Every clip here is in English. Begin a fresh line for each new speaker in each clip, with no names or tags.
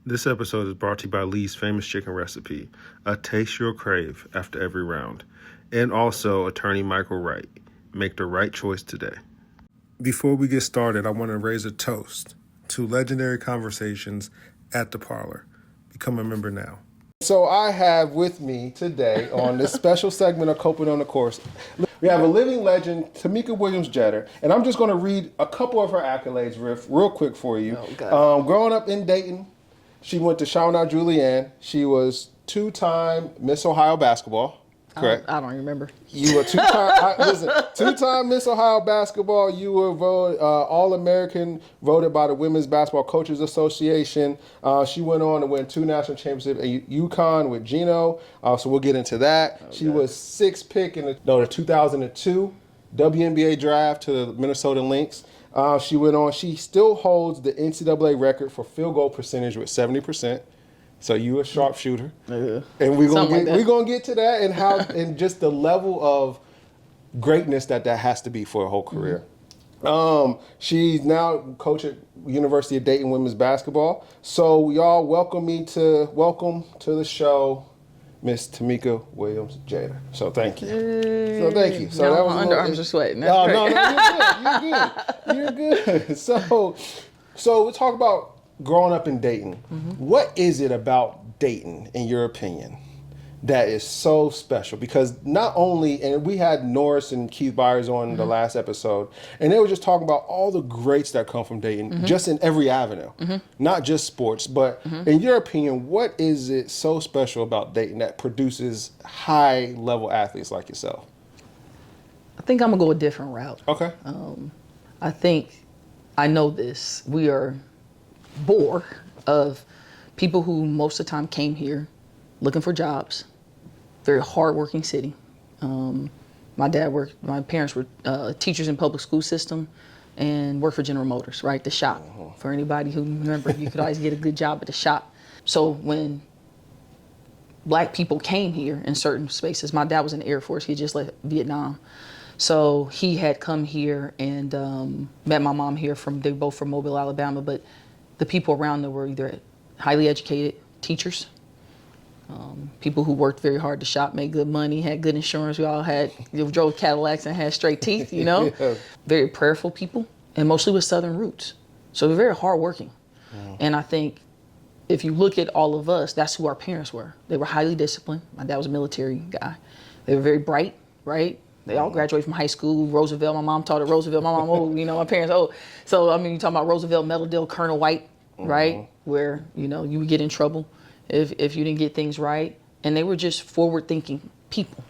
This episode is brought to you by Lee's Famous Chicken Recipe, a taste you'll crave after every round, and also attorney Michael Wright. Make the right choice today. Before we get started, I want to raise a toast to legendary conversations at the parlor. Become a member now. So I have with me today on this special segment of Coping on the Course, we have a living legend, Tamika Williams-Jeter, and I'm just going to read a couple of her accolades real quick for you. Growing up in Dayton, she went to Shawnee Julienne. She was two-time Miss Ohio basketball. Correct.
I don't remember.
You were two-time Miss Ohio basketball. You were voted All-American, voted by the Women's Basketball Coaches Association. She went on to win 2 national championships at UConn with Geno. So we'll get into that. Okay. She was 6th pick in the 2002 WNBA draft to the Minnesota Lynx. She went on. She still holds the NCAA record for field goal percentage with 70%. So you a sharpshooter, and we're gonna get to that and how and just the level of greatness that has to be for a whole career. Mm-hmm. She's now coach at University of Dayton women's basketball. So y'all welcome to the show, Miss Tamika Williams-Jeter. So thank you. So thank you. So
that was my underarms are sweating. That's
No, you're good. So we'll talk about growing up in Dayton. Mm-hmm. What is it about Dayton, in your opinion, that is so special? Because not only, and we had Norris and Keith Byers on the last episode, and they were just talking about all the greats that come from Dayton, just in every avenue, not just sports, but in your opinion, what is it so special about Dayton that produces high-level athletes like yourself?
I think I'm going to go a different route.
Okay.
I think I know this. We are bore of people who most of the time came here looking for jobs. Very hardworking city. My parents were teachers in public school system and worked for General Motors, right? The shop. For anybody who remember, you could always get a good job at the shop. So when black people came here in certain spaces, my dad was in the Air Force, he just left Vietnam. So he had come here and met my mom here they're both from Mobile, Alabama, but the people around them were either highly educated teachers, people who worked very hard to shop, made good money, had good insurance. We all drove Cadillacs and had straight teeth, Yeah. Very prayerful people, and mostly with Southern roots. So they're very hardworking. And I think if you look at all of us, that's who our parents were. They were highly disciplined. My dad was a military guy. They were very bright, right? They all graduated from high school. Roosevelt, my mom taught at Roosevelt. My mom old, my parents old. So, you're talking about Roosevelt, Meadowdale, Colonel White, right? Where, you would get in trouble if you didn't get things right. And they were just forward-thinking people,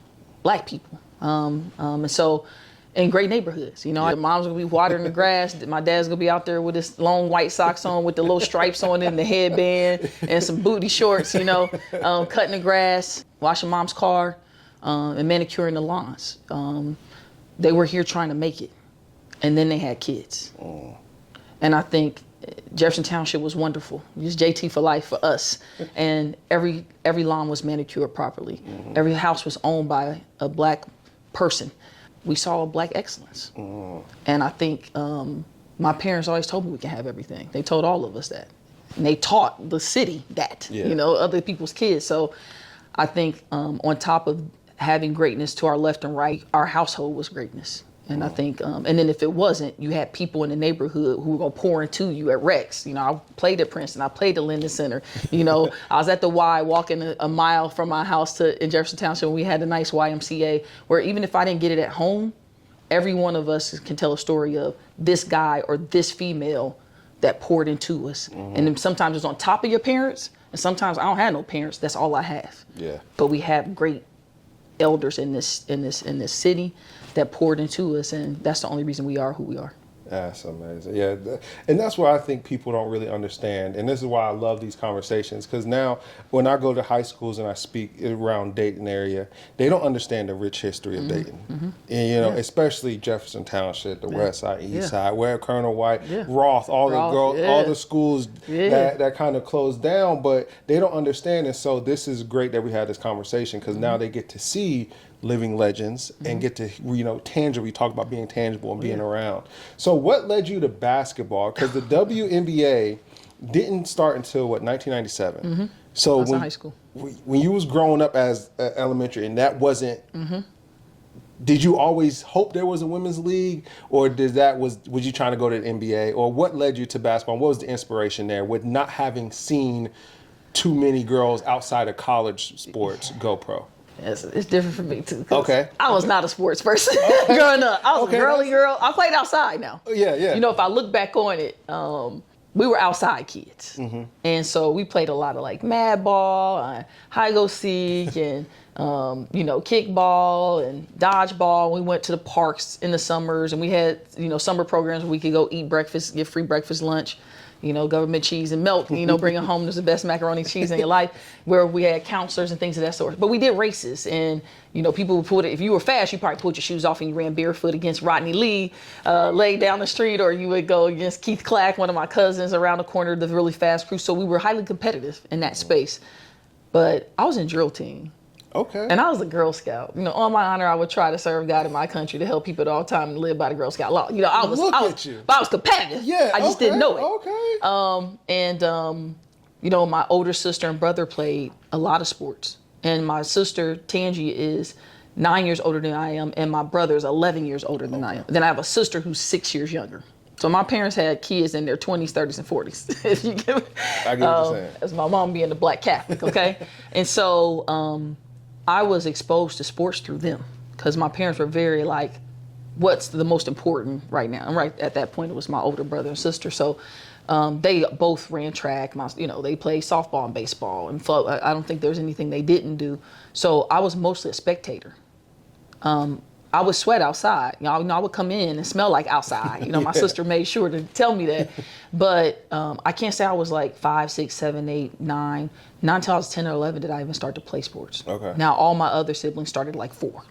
black people. And so, in great neighborhoods, my mom's going to be watering the grass. My dad's going to be out there with his long white socks on with the little stripes on it and the headband and some booty shorts, cutting the grass, washing mom's car. And manicuring the lawns. They were here trying to make it. And then they had kids. And I think Jefferson Township was wonderful. Just JT for life for us. And every lawn was manicured properly. Every house was owned by a black person. We saw a black excellence. And I think my parents always told me we can have everything. They told all of us that. And they taught the city that, other people's kids. So I think on top of having greatness to our left and right, our household was greatness. And I think, and then if it wasn't, you had people in the neighborhood who were going to pour into you at Rex. I played at Princeton, I played at Linden Center. I was at the Y walking a mile from my house in Jefferson Township, and we had a nice YMCA where even if I didn't get it at home, every one of us can tell a story of this guy or this female that poured into us. And then sometimes it's on top of your parents, and sometimes I don't have no parents. That's all I have. Yeah. But we have great elders in this city that poured into us, and that's the only reason we are who we are.
That's amazing. Yeah, and that's where I think people don't really understand, and this is why I love these conversations, because now when I go to high schools and I speak around Dayton area, they don't understand the rich history of Dayton. And especially Jefferson Township, the West Side, East Side, where Colonel White, Roth, all the schools that kind of closed down, but they don't understand. And so this is great that we had this conversation, because now they get to see living legends and get to, tangible. We talk about being tangible and being around. So what led you to basketball? Because the WNBA didn't start until, what, 1997?
Mm-hmm.
So
in high school.
When you was growing up as elementary and that wasn't, did you always hope there was a women's league, or was you trying to go to the NBA, or what led you to basketball? What was the inspiration there with not having seen too many girls outside of college sports go pro?
It's different for me too.
Okay.
I was not a sports person growing up. I was a girly girl. I played outside now.
Yeah.
You know, if I look back on it, we were outside kids. And so we played a lot of like mad ball, hide go seek, and kickball and dodgeball. We went to the parks in the summers, and we had, summer programs where we could go eat breakfast, get free breakfast, lunch, government cheese and milk, bring it home. There's the best macaroni and cheese in your life, where we had counselors and things of that sort. But we did races, and, people would put it, if you were fast, you probably put your shoes off and you ran barefoot against Rodney Lee, laid down the street, or you would go against Keith Clack, one of my cousins, around the corner, the really fast crew. So we were highly competitive in that space. But I was in drill team.
Okay.
And I was a Girl Scout. On my honor, I would try to serve God in my country to help people at all time and live by the Girl Scout law. I was competitive.
Yeah.
I just didn't know it.
Okay.
My older sister and brother played a lot of sports. And my sister, Tangi, is 9 years older than I am, and my brother is 11 years older than I am. Then I have a sister who's 6 years younger. So my parents had kids in their 20s, 30s, and 40s. If you get
I get what you're saying.
As my mom being a black Catholic, okay? And so I was exposed to sports through them, because my parents were very like, what's the most important right now? And right at that point, it was my older brother and sister. So they both ran track. They played softball and baseball and float. I don't think there's anything they didn't do. So I was mostly a spectator. I would sweat outside. I would come in and smell like outside. My sister made sure to tell me that. But I can't say I was like 5, 6, 7, 8, 9. Not until I was 10 or 11 did I even start to play sports.
Okay.
Now, all my other siblings started like 4.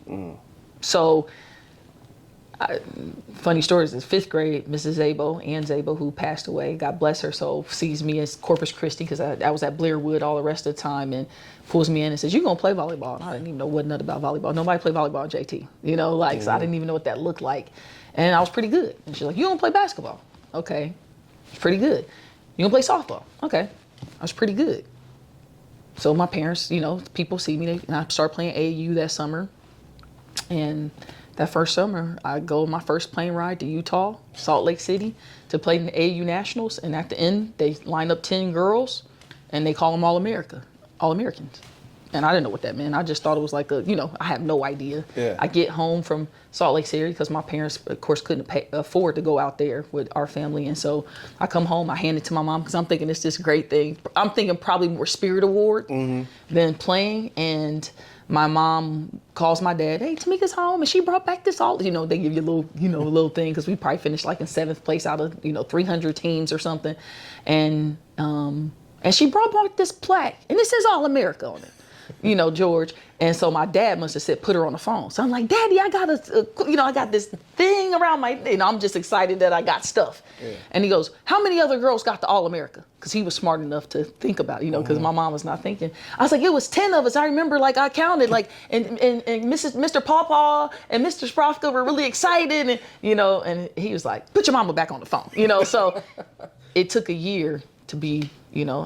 So, funny stories is 5th grade, Mrs. Zabo, Ann Zabo, who passed away, God bless her soul, sees me as Corpus Christi, because I was at Blairwood all the rest of the time, and pulls me in and says, "You gonna play volleyball?" And I didn't even know what nothing about volleyball. Nobody played volleyball at JT, so I didn't even know what that looked like. And I was pretty good. And she's like, "You gonna play basketball?" Okay, it's pretty good. "You gonna play softball?" Okay, I was pretty good. So my parents, people see me, and I started playing AAU that summer. And that first summer, I go on my first plane ride to Utah, Salt Lake City, to play in the AAU Nationals. And at the end, they line up 10 girls, and they call them All-Americans. And I didn't know what that meant. I just thought it was like I have no idea.
Yeah.
I get home from Salt Lake City because my parents, of course, couldn't afford to go out there with our family. And so I come home, I hand it to my mom, because I'm thinking it's this great thing. I'm thinking probably more Spirit Award than playing. And my mom calls my dad, "Hey, Tamika's home, and she brought back this all." They give you a little thing, because we probably finished like in 7th place out of 300 teams or something. And she brought back this plaque, and it says All-America on it. George. And so my dad must have said, "Put her on the phone." So I'm like, "Daddy, I got I got this thing around my," I'm just excited that I got stuff. Yeah. And he goes, "How many other girls got the All-America?" Because he was smart enough to think about it, because my mom was not thinking. I was like, "It was 10 of us." I remember, I counted, and Mr. Pawpaw and Mr. Sprofka were really excited, and he was like, "Put your mama back on the phone," So it took a year to be,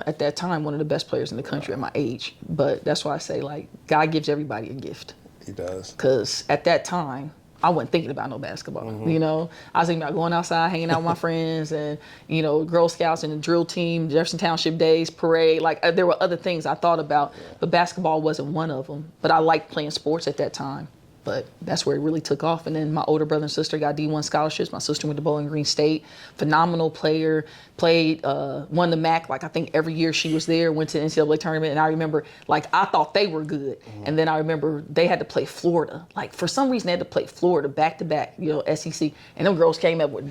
at that time, one of the best players in the country at my age. But that's why I say, God gives everybody a gift.
He does.
Because at that time, I wasn't thinking about no basketball. I was thinking about going outside, hanging out with my friends, and, Girl Scouts and the drill team, Jefferson Township Days, parade. There were other things I thought about, but basketball wasn't one of them. But I liked playing sports at that time. But that's where it really took off. And then my older brother and sister got D1 scholarships. My sister went to Bowling Green State. Phenomenal player. Played, won the MAC. I think every year she was there. Went to the NCAA tournament. And I remember, I thought they were good. And then I remember they had to play Florida. For some reason, they had to play Florida back-to-back, SEC. And them girls came up with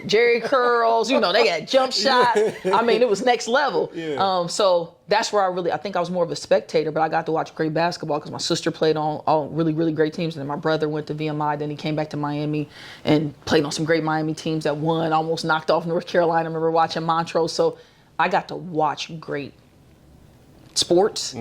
Jerry curls. They got jump shot. I mean, it was next level. Yeah. So that's where I think I was more of a spectator, but I got to watch great basketball because my sister played on all really, really great teams. And then my brother went to VMI. Then he came back to Miami and played on some great Miami teams that won, almost knocked off North Carolina. I remember watching Montrose. So I got to watch great sports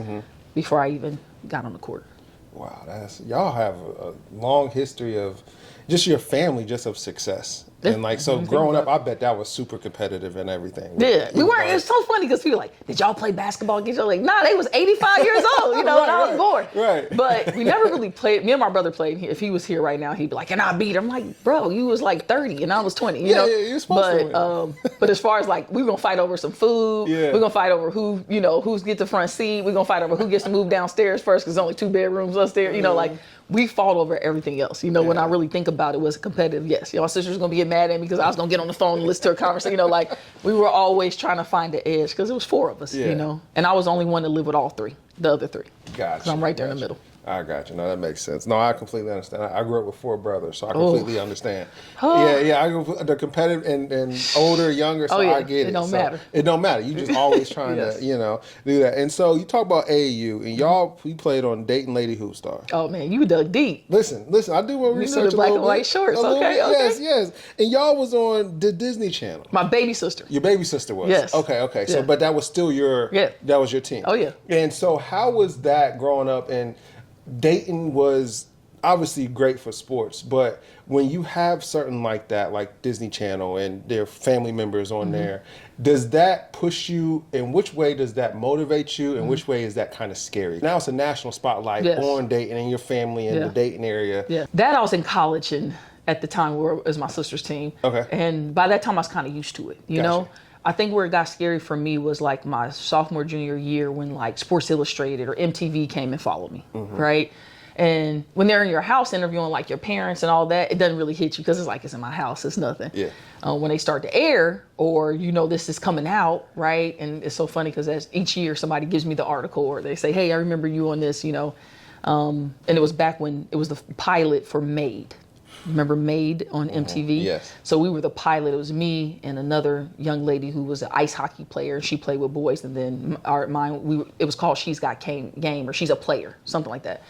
before I even got on the court.
Wow, y'all have a long history of just your family just of success. And like, so growing up, I bet that was super competitive and everything.
Yeah, we weren't. It's so funny because people were like, did y'all play basketball against each other? Like, nah, they was 85 years old, you know,
Right,
and I was born.
right.
But we never really played. Me and my brother played. If he was here right now, he'd be like, and I beat him. I'm like, bro, you was like 30 and I was 20, you know?
Yeah, you're supposed to win.
But as far as like, we're going to fight over some food.
Yeah.
We're going to fight over who, you know, who's get the front seat. We're going to fight over who gets to move downstairs first because there's only 2 bedrooms upstairs. You know, like, we fought over everything else. You know, when I really think about it, was competitive. Yes, my sister's going to get mad at me because I was going to get on the phone and listen to a conversation. You know, like, we were always trying to find the edge because it was 4 of us, you know. And I was the only one to live with all 3, the other 3.
Gotcha.
Because I'm right there in the middle.
I got you. No, that makes sense. No, I completely understand. I grew up with 4 brothers, so I completely understand. Yeah. I grew up, they're competitive and older, younger, so I get it.
It don't
so
matter.
It don't matter. You just always trying to, you know, do that. And so you talk about AAU, and you played on Dayton Lady Hoop Stars.
Oh man, you dug deep.
Listen. I do my research
the black and white shorts. Okay.
Yes. And y'all was on the Disney Channel.
My baby sister.
Your baby sister was.
Yes.
Okay. So, but that was still that was your team.
Oh yeah.
And so, how was that growing up? And Dayton was obviously great for sports, but when you have certain like that, like Disney Channel and their family members on there, does that push you? In which way does that motivate you? And which way is that kind of scary? Now it's a national spotlight on Dayton and your family in the Dayton area.
Yeah, that I was in college and at the time where it was my sister's team.
Okay.
And by that time I was kind of used to it, you know? I think where it got scary for me was like my sophomore, junior year when like Sports Illustrated or MTV came and followed me, right? And when they're in your house interviewing like your parents and all that, it doesn't really hit you because it's like, it's in my house, it's nothing. Yeah. When they start to air or, you know, this is coming out, right? And it's so funny because each year somebody gives me the article or they say, hey, I remember you on this, you know. And it was back when it was the pilot for Made. Remember Made on MTV? Yes. So we were the pilot. It was me and another young lady who was an ice hockey player. She played with boys, and then it was called She's Got Game or She's a Player, something like that.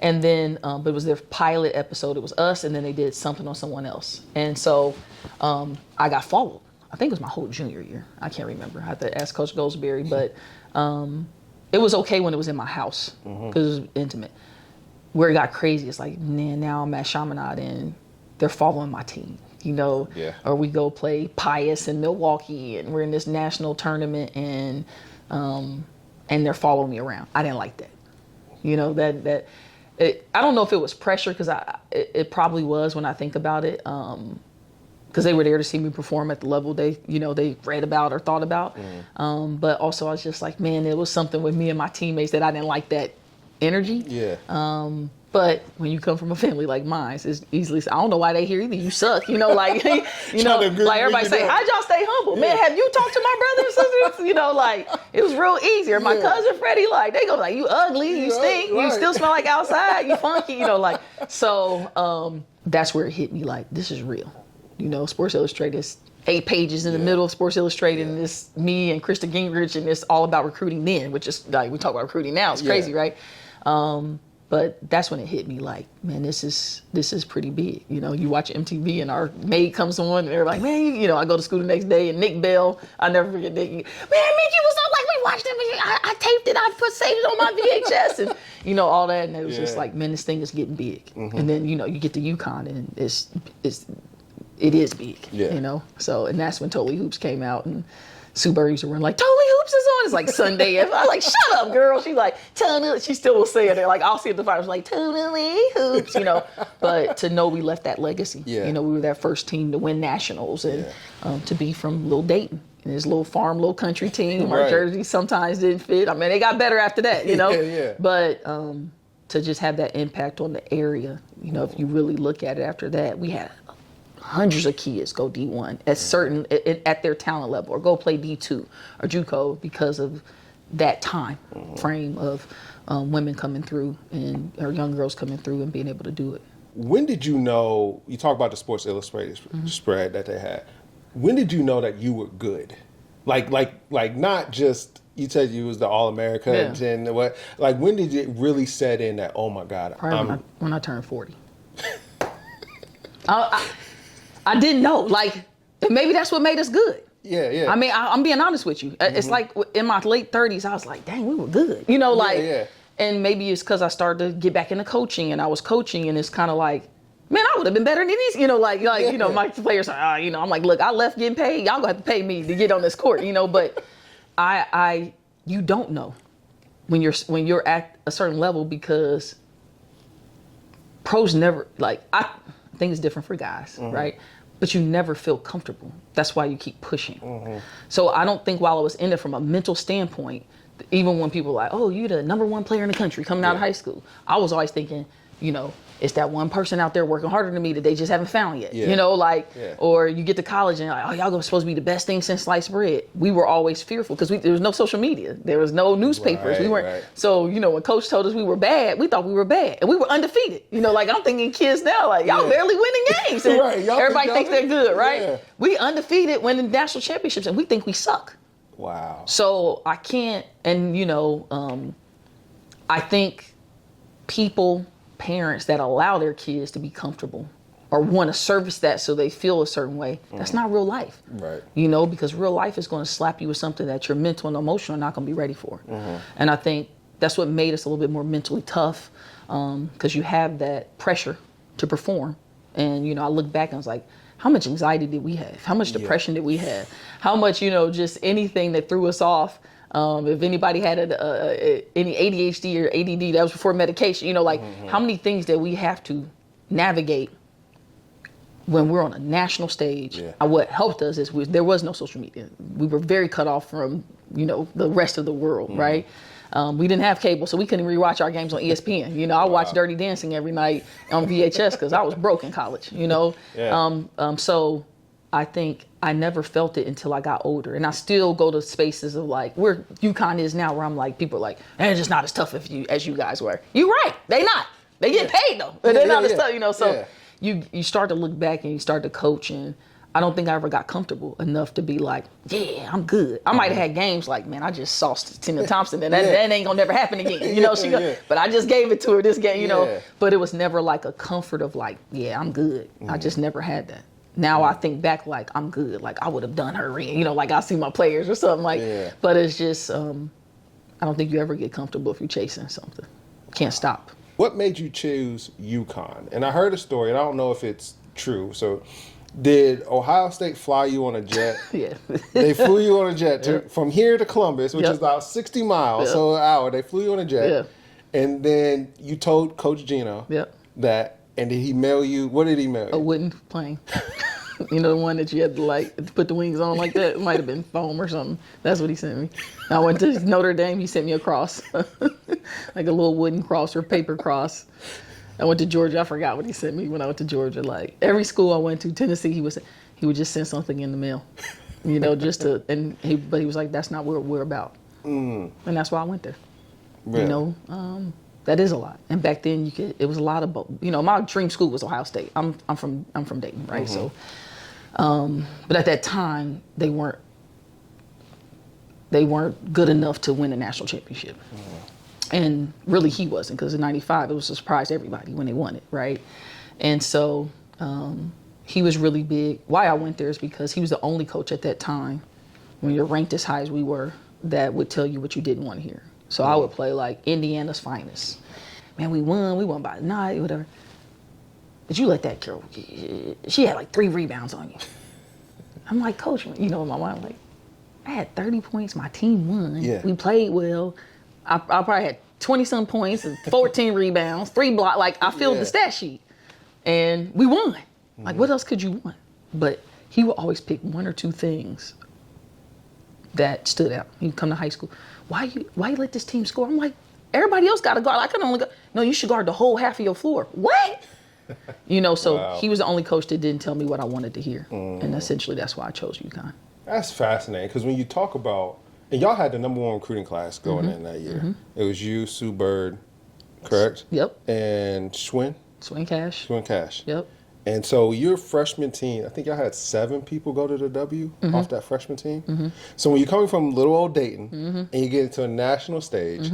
And then, but it was their pilot episode. It was us, and then they did something on someone else. And so I got followed. I think it was my whole junior year. I can't remember. I have to ask Coach Goldsberry, but it was okay when it was in my house because it was intimate. Where it got crazy, it's like, man, now I'm at Chaminade and they're following my team, you know? Yeah. Or we go play Pius in Milwaukee and we're in this national tournament and they're following me around. I didn't like that. You know, I don't know if it was pressure because it probably was when I think about it. Because they were there to see me perform at the level they read about or thought about. But also I was just like, man, it was something with me and my teammates that I didn't like that energy. Yeah. But when you come from a family like mine, it's easily, I don't know why they hear either. You suck, you know, like, you know, like everybody say, how'd y'all stay humble? Man, have you talked to my brothers and sisters? You know, like, it was real easy. Or my cousin Freddie, like, they go like, you ugly, you stink, you still smell like outside, you funky, you know, like, so that's where it hit me, like, this is real. You know, Sports Illustrated is 8 pages in the middle of Sports Illustrated, and it's me and Krista Gingrich, and it's all about recruiting then, which is like, we talk about recruiting now, it's crazy, right? But that's when it hit me like, man, this is pretty big. You know, you watch MTV and our maid comes on and they're like, man, you know, I go to school the next day and Nick Bell, I never forget Nick. Man, Mickey was so like, we watched it, I taped it, I saved it on my VHS and, you know, all that. And it was just like, man, this thing is getting big. And then, you know, you get to UConn and it is big, you know? So, and that's when Totally Hoops came out and Sue Bird used to run like, Totally Hoops is on. It's like Sunday. I was like, shut up, girl. She's like, Totally. She still will say it. Like, I'll see at the finals, like, Totally Hoops, you know. But to know we left that legacy. You know, we were that first team to win nationals and to be from Little Dayton. And this little farm, little country team. Our jerseys sometimes didn't fit. I mean, they got better after that, you know. But to just have that impact on the area, you know, if you really look at it after that, we had hundreds of kids go D1 at their talent level or go play D2 or JUCO because of that time frame of women coming through or young girls coming through and being able to do it.
When did you know, you talk about the Sports Illustrated spread that they had, when did you know that you were good? Like not just, you said you was the All-America and what, like when did it really set in that, oh my God.
When I turned 40. I didn't know, like, maybe that's what made us good. Yeah. I mean, I'm being honest with you. It's like in my late 30s, I was like, dang, we were good. You know, like, and maybe it's because I started to get back into coaching and I was coaching and it's kind of like, man, I would have been better than these, my players are, I'm like, look, I left getting paid. Y'all gonna have to pay me to get on this court, but you don't know when you're at a certain level, because pros never, I think it's different for guys, right? But you never feel comfortable. That's why you keep pushing. So I don't think while I was in it from a mental standpoint, even when people were like, oh, you're the number one player in the country coming out of high school, I was always thinking, it's that one person out there working harder than me that they just haven't found yet. Or you get to college and you're like, oh, y'all supposed to be the best thing since sliced bread. We were always fearful because there was no social media. There was no newspapers. We weren't. Right. So, when coach told us we were bad, we thought we were bad. And we were undefeated. I'm thinking kids now, y'all barely winning games. And everybody thinks they're good, right? Yeah. We undefeated winning national championships and we think we suck.
Wow.
So I can't, and I think parents that allow their kids to be comfortable or want to service that so they feel a certain way, that's not real life.
Right.
Because real life is going to slap you with something that your mental and emotional are not going to be ready for. And I think that's what made us a little bit more mentally tough, because you have that pressure to perform. And, I look back and I was like, how much anxiety did we have? How much depression did we have? How much, just anything that threw us off. If anybody had any ADHD or ADD, that was before medication, how many things that we have to navigate when we're on a national stage. Yeah. What helped us is there was no social media. We were very cut off from, the rest of the world, right? We didn't have cable, so we couldn't rewatch our games on ESPN. I watched Dirty Dancing every night on VHS because I was broke in college, Yeah. So I think I never felt it until I got older. And I still go to spaces of where UConn is now, where I'm like, people are like, they're just not as tough as you guys were. You're right. They not. They get paid though. But they're not as tough, So you start to look back and you start to coach, and I don't think I ever got comfortable enough to be like, yeah, I'm good. I might have had games like, man, I just sauced Tina Thompson and that ain't gonna never happen again. But I just gave it to her this game, But it was never like a comfort of yeah, I'm good. I just never had that. Now I think back I'm good. I would have done her in, I see my players or something But it's just, I don't think you ever get comfortable if you're chasing something. Can't stop.
What made you choose UConn? And I heard a story, and I don't know if it's true. So did Ohio State fly you on a jet?
Yeah.
They flew you on a jet from here to Columbus, which is about 60 miles, so an hour. They flew you on a jet. Yeah. And then you told Coach Geno that, and did he mail you, what did he mail you?
A wooden plane. The one that you had to put the wings on like that. It might have been foam or something. That's what he sent me. I went to Notre Dame. He sent me a cross, like a little wooden cross or paper cross. I went to Georgia. I forgot what he sent me when I went to Georgia. Every school I went to, Tennessee, he would just send something in the mail, but he was like, that's not what we're about. And that's why I went there. Really? That is a lot. And back then it was a lot of, my dream school was Ohio State. I'm from Dayton, right? So, but at that time they weren't good enough to win a national championship. And really he wasn't, because in 95 it was a surprise to everybody when they won it, right? And so he was really big. Why I went there is because he was the only coach at that time, when you're ranked as high as we were, that would tell you what you didn't want to hear. So I would play Indiana's finest. Man, we won by 9, whatever. But you let that girl, she had 3 rebounds on you. I'm like, Coach, in my mind, I had 30 points, my team won. Yeah. We played well. I probably had 20-some points and 14 rebounds, 3 blocks. I filled the stat sheet. And we won. What else could you want? But he would always pick 1 or 2 things that stood out. He'd come to high school. Why you let this team score? I'm like, everybody else got to guard. I can only go. No, you should guard the whole half of your floor. What? So wow. He was the only coach that didn't tell me what I wanted to hear. And essentially that's why I chose UConn.
That's fascinating, because when you talk about, and y'all had the number 1 recruiting class going in that year. It was you, Sue Bird, correct?
Yep.
And Schwinn
Cash. Yep.
And so your freshman team, I think y'all had 7 people go to the W off that freshman team. So when you're coming from little old Dayton and you get into a national stage,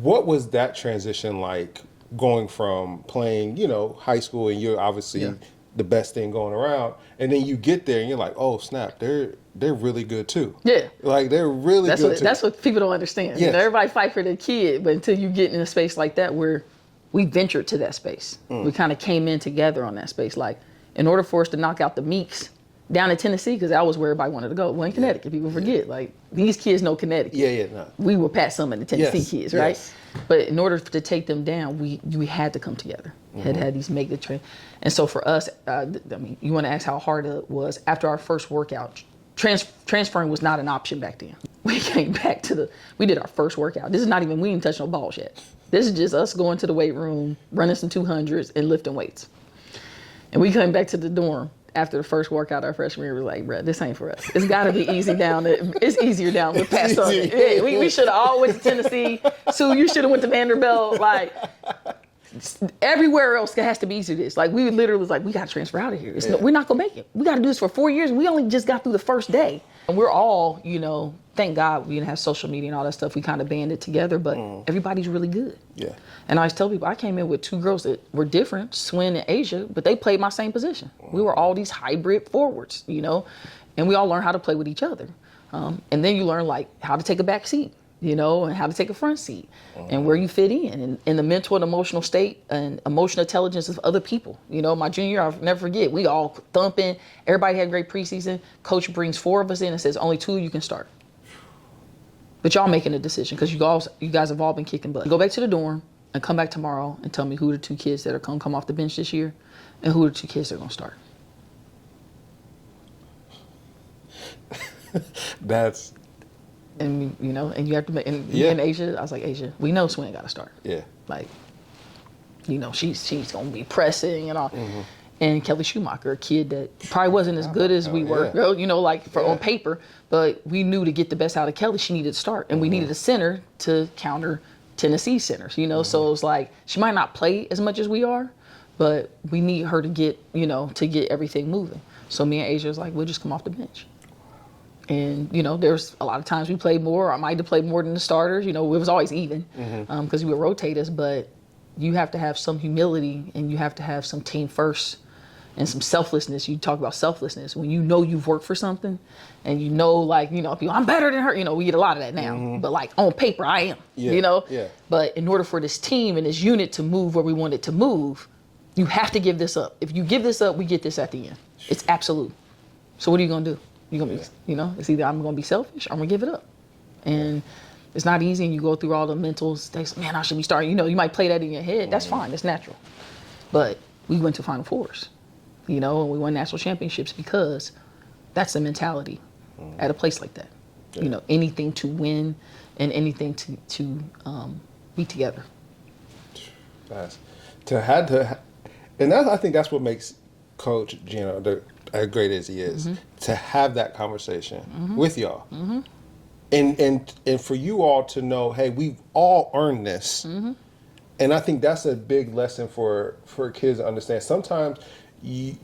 what was that transition like, going from playing, high school, and you're obviously the best thing going around, and then you get there and you're like, oh snap, they're really good too. Yeah. They're really good too.
That's what people don't understand. Yes. Everybody fight for their kid, but until you get in a space like that where we ventured to that space. We kind of came in together on that space. Like, in order for us to knock out the Meeks down in Tennessee, because that was where everybody wanted to go. Well, in Connecticut, people forget. Like, these kids know Connecticut.
No.
We were Pat Summitt, the Tennessee kids, right?
Yes.
But in order to take them down, we had to come together. Had these make the train. And so for us, I mean, you want to ask how hard it was. After our first workout, transferring was not an option back then. We came back we did our first workout. This is not even, we didn't touch no balls yet. This is just us going to the weight room, running some 200s and lifting weights. And we came back to the dorm after the first workout our freshman year. We were like, bruh, this ain't for us. It's got to be easy down there. It's easier down with Pat Summitt. Yeah, we should have all went to Tennessee. Sue, you should have went to Vanderbilt. Like, everywhere else has to be easier than this. Like, we literally was like, we got to transfer out of here. We're not going to make it. We got to do this for 4 years. And we only just got through the first day. And we're all, thank God we didn't have social media and all that stuff. We kind of banded together, but everybody's really good.
Yeah.
And I always tell people, I came in with 2 girls that were different, Swin and Asia, but they played my same position. We were all these hybrid forwards, and we all learned how to play with each other. And then you learn, like, how to take a back seat, and how to take a front seat, and where you fit in the mental and emotional state and emotional intelligence of other people. My junior year, I'll never forget, we all thumping. Everybody had a great preseason. Coach brings 4 of us in and says, only 2 of you can start. But y'all making a decision because you guys have all been kicking butt. Go back to the dorm and come back tomorrow and tell me who are the 2 kids that are going to come off the bench this year and who are the 2 kids that are going to start.
That's...
And, and you have to make, and Asia, I was like, Asia, we know Swin got to start.
Yeah.
Like, she's going to be pressing and all. And Kelly Schumacher, a kid that probably wasn't as good as we were, on paper, but we knew to get the best out of Kelly, she needed to start. And we needed a center to counter Tennessee centers, so it was like, she might not play as much as we are, but we need her to get, to get everything moving. So me and Asia was like, we'll just come off the bench. And, there's a lot of times we played more. I might have played more than the starters. It was always even because we would rotate us. But you have to have some humility and you have to have some team first and some selflessness. You talk about selflessness. When you've worked for something and people, I'm better than her. We get a lot of that now. But, like, on paper, I am,
Yeah.
But in order for this team and this unit to move where we want it to move, you have to give this up. If you give this up, we get this at the end. It's absolute. So what are you going to do? You're going to be, it's either I'm going to be selfish or I'm going to give it up. And it's not easy, and you go through all the mental states. Man, I should be starting. You might play that in your head. That's fine. That's natural. But we went to Final Fours, and we won national championships because that's the mentality at a place like that. Yeah. Anything to win and anything to be together.
And I think that's what makes Coach Geno as great as he is, to have that conversation with y'all. And for you all to know, hey, we've all earned this. And I think that's a big lesson for kids to understand. Sometimes you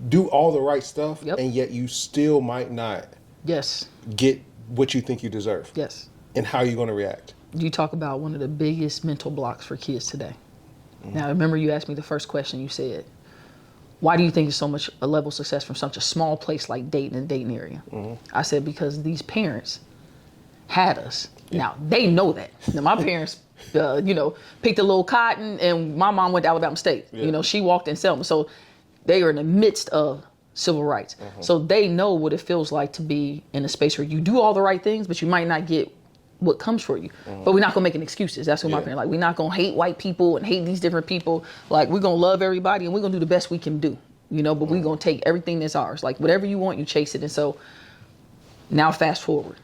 do all the right stuff, and yet you still might not get what you think you deserve.
Yes.
And how you're going to react.
You talk about one of the biggest mental blocks for kids today. Now, remember you asked me the first question, you said, why do you think it's so much a level of success from such a small place like Dayton and Dayton area? I said, because these parents had us. Now, they know that. Now, my parents, picked a little cotton, and my mom went to Alabama State. She walked in Selma. So they are in the midst of civil rights. So they know what it feels like to be in a space where you do all the right things, but you might not get what comes for you. But we're not going to make any excuses. That's what my parents like. We're not going to hate white people and hate these different people. Like, we're going to love everybody, and we're going to do the best we can do. But we're going to take everything that's ours. Like, whatever you want, you chase it. And so now fast forward,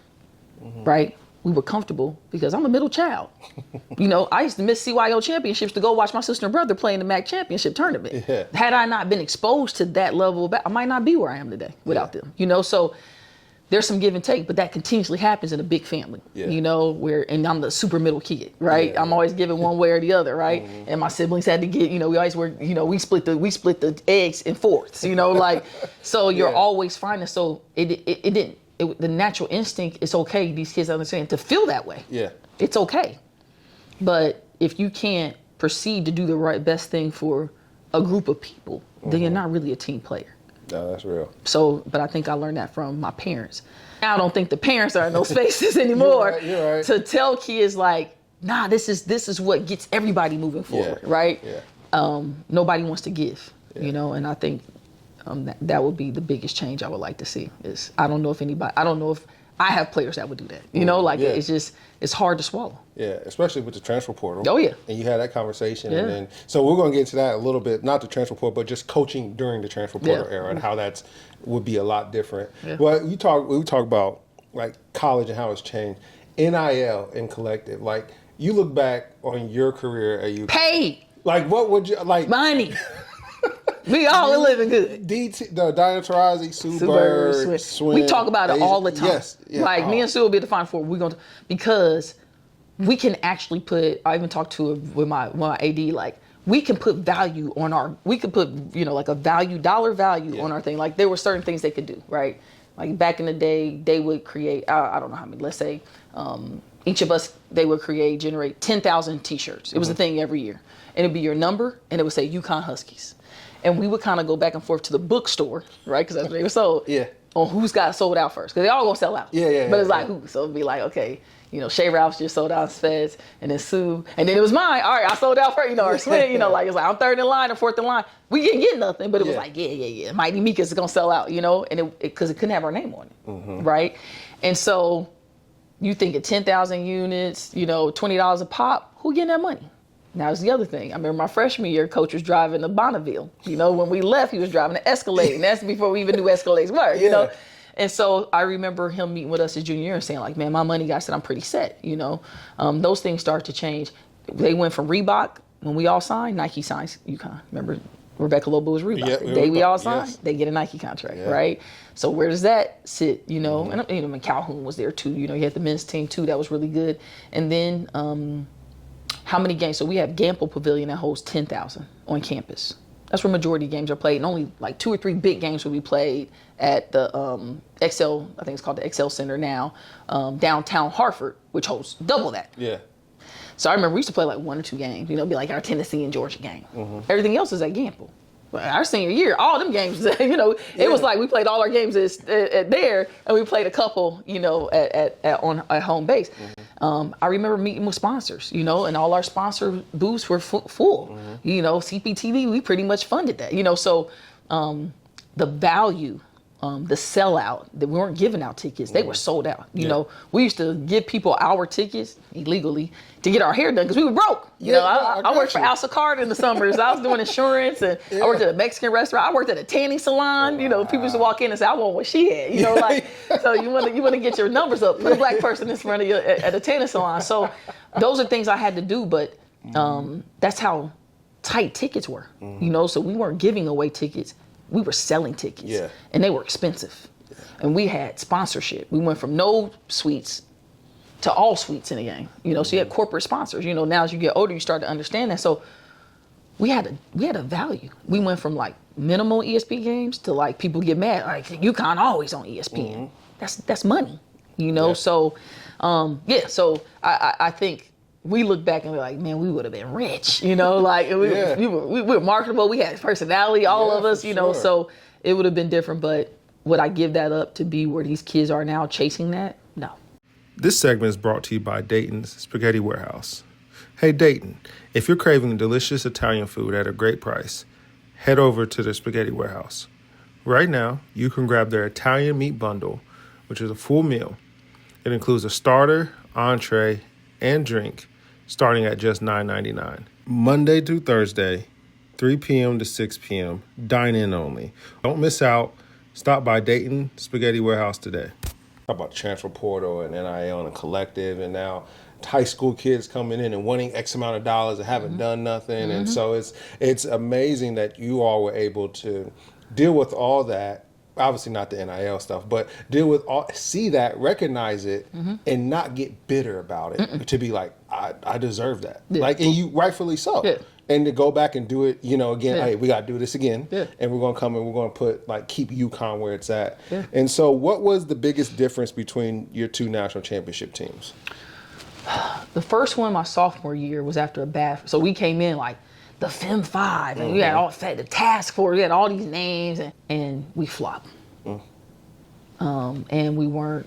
right? We were comfortable because I'm a middle child. I used to miss CYO championships to go watch my sister and brother play in the MAC championship tournament. Yeah. Had I not been exposed to that level, I might not be where I am today without them. So there's some give and take, but that continuously happens in a big family. And I'm the super middle kid, right? I'm always giving one way or the other, right? And my siblings had to get, we always were, we split the eggs in fourths, so you're always finding. So it didn't. The natural instinct, it's okay, these kids understand, to feel that way. Yeah. It's okay. But if you can't proceed to do the best thing for a group of people, then you're not really a team player.
No, that's real.
So, but I think I learned that from my parents. Now I don't think the parents are in those spaces anymore. You're right. To tell kids, like, nah, this is what gets everybody moving forward, right?
Yeah.
Nobody wants to give, and I think that would be the biggest change I would like to see. Is I don't know if I have players that would do that. It's hard to swallow.
Yeah, especially with the transfer portal.
Oh, yeah.
And you had that conversation.
Yeah.
And then, so we're going to get into that a little bit, not the transfer portal, but just coaching during the transfer portal era and how would be a lot different.
Yeah.
Well, we talk about like college and how it's changed. NIL and collective, like you look back on your career at UConn.
Paid.
Like what would you, like.
Money. We all living good.
The Diana Taurasi, Sue Bird, Swin.
We talk about it all the time.
Yes. Yeah.
Like me and Sue will be at the Final Four. Because we can actually put. I even talked to with my AD. Like we can put value on like a dollar value on our thing. Like there were certain things they could do, right? Like back in the day, they would create. I don't know how many. Let's say each of us they would generate 10,000 T-shirts. It was a thing every year, and it'd be your number, and it would say UConn Huskies. And we would kind of go back and forth to the bookstore, right? Because that's where they were sold. Yeah. On who's got sold out first. Because they all going to sell out.
Yeah.
But it's like who? So it'd be like, okay, Shea Ralph's just sold out Feds. And then Sue. And then it was mine. All right, I sold out first. Or Swin, like it's like I'm third in line or fourth in line. We didn't get nothing. But it was like, yeah. Mighty Mika's going to sell out, And because it couldn't have our name on it. Right? And so you think of 10,000 units, $20 a pop. Who getting that money? Now, it's the other thing. I remember my freshman year, coach was driving a Bonneville. When we left, he was driving an Escalade. And that's before we even knew Escalades were, And so I remember him meeting with us his junior year and saying, like, man, my money, guys said, I'm pretty set, Those things start to change. They went from Reebok, when we all signed, Nike signs UConn. Remember, Rebecca Lobo was Reebok. Yeah, the day we all signed, they get a Nike contract, right? So where does that sit, And Calhoun was there, too. You had the men's team, too. That was really good. And then... how many games? So we have Gamble Pavilion that holds 10,000 on campus. That's where majority of games are played. And only like 2 or 3 big games will be played at the XL, I think it's called the XL Center now, downtown Hartford, which holds double that. Yeah. So I remember we used to play like 1 or 2 games, be like our Tennessee and Georgia game. Everything else is at Gamble. But our senior year, all them games, it was like we played all our games at there, and we played a couple, at home base. I remember meeting with sponsors, and all our sponsor booths were full. CPTV, we pretty much funded that, So the value, the sellout, that we weren't giving out tickets, they were sold out. We used to give people our tickets illegally to get our hair done because we were broke. I worked for Alsa Carter in the summers. I was doing insurance, and I worked at a Mexican restaurant. I worked at a tanning salon. People used to walk in and say, "I want what she had." So you want to get your numbers up. Put a black person in front of you at a tanning salon. So those are things I had to do, but that's how tight tickets were. So we weren't giving away tickets. We were selling tickets, and they were expensive. And we had sponsorship. We went from no suites to all suites in the game. So you had corporate sponsors. Now as you get older, you start to understand that. So we had a value. We went from like minimal ESPN games to like people get mad. Like UConn always on ESPN. That's money. So So I think we look back and we're like, man, we would have been rich. We were marketable. We had personality, all of us. Sure. So it would have been different. But would I give that up to be where these kids are now chasing that? No.
This segment is brought to you by Dayton's Spaghetti Warehouse. Hey, Dayton, if you're craving delicious Italian food at a great price, head over to the Spaghetti Warehouse. Right now, you can grab their Italian meat bundle, which is a full meal. It includes a starter, entree, and drink, starting at just $9.99. Monday through Thursday, 3 p.m. to 6 p.m., dine-in only. Don't miss out. Stop by Dayton Spaghetti Warehouse today. Talk about transfer portal and NIL and collective, and now high school kids coming in and wanting X amount of dollars and haven't done nothing. And so it's amazing that you all were able to deal with all that. Obviously not the NIL stuff, but deal with see that, recognize it, and not get bitter about it. To be like, I deserve that. Yeah. Like, and you rightfully so. Yeah. And to go back and do it, again, hey, we got to do this again. Yeah. And we're going to come and we're going to keep UConn where it's at. Yeah. And so what was the biggest difference between your 2 national championship teams?
The first one, my sophomore year, was after a bad, so we came in like the Fem 5, and we had all the task force, we had all these names, and we flopped. And we weren't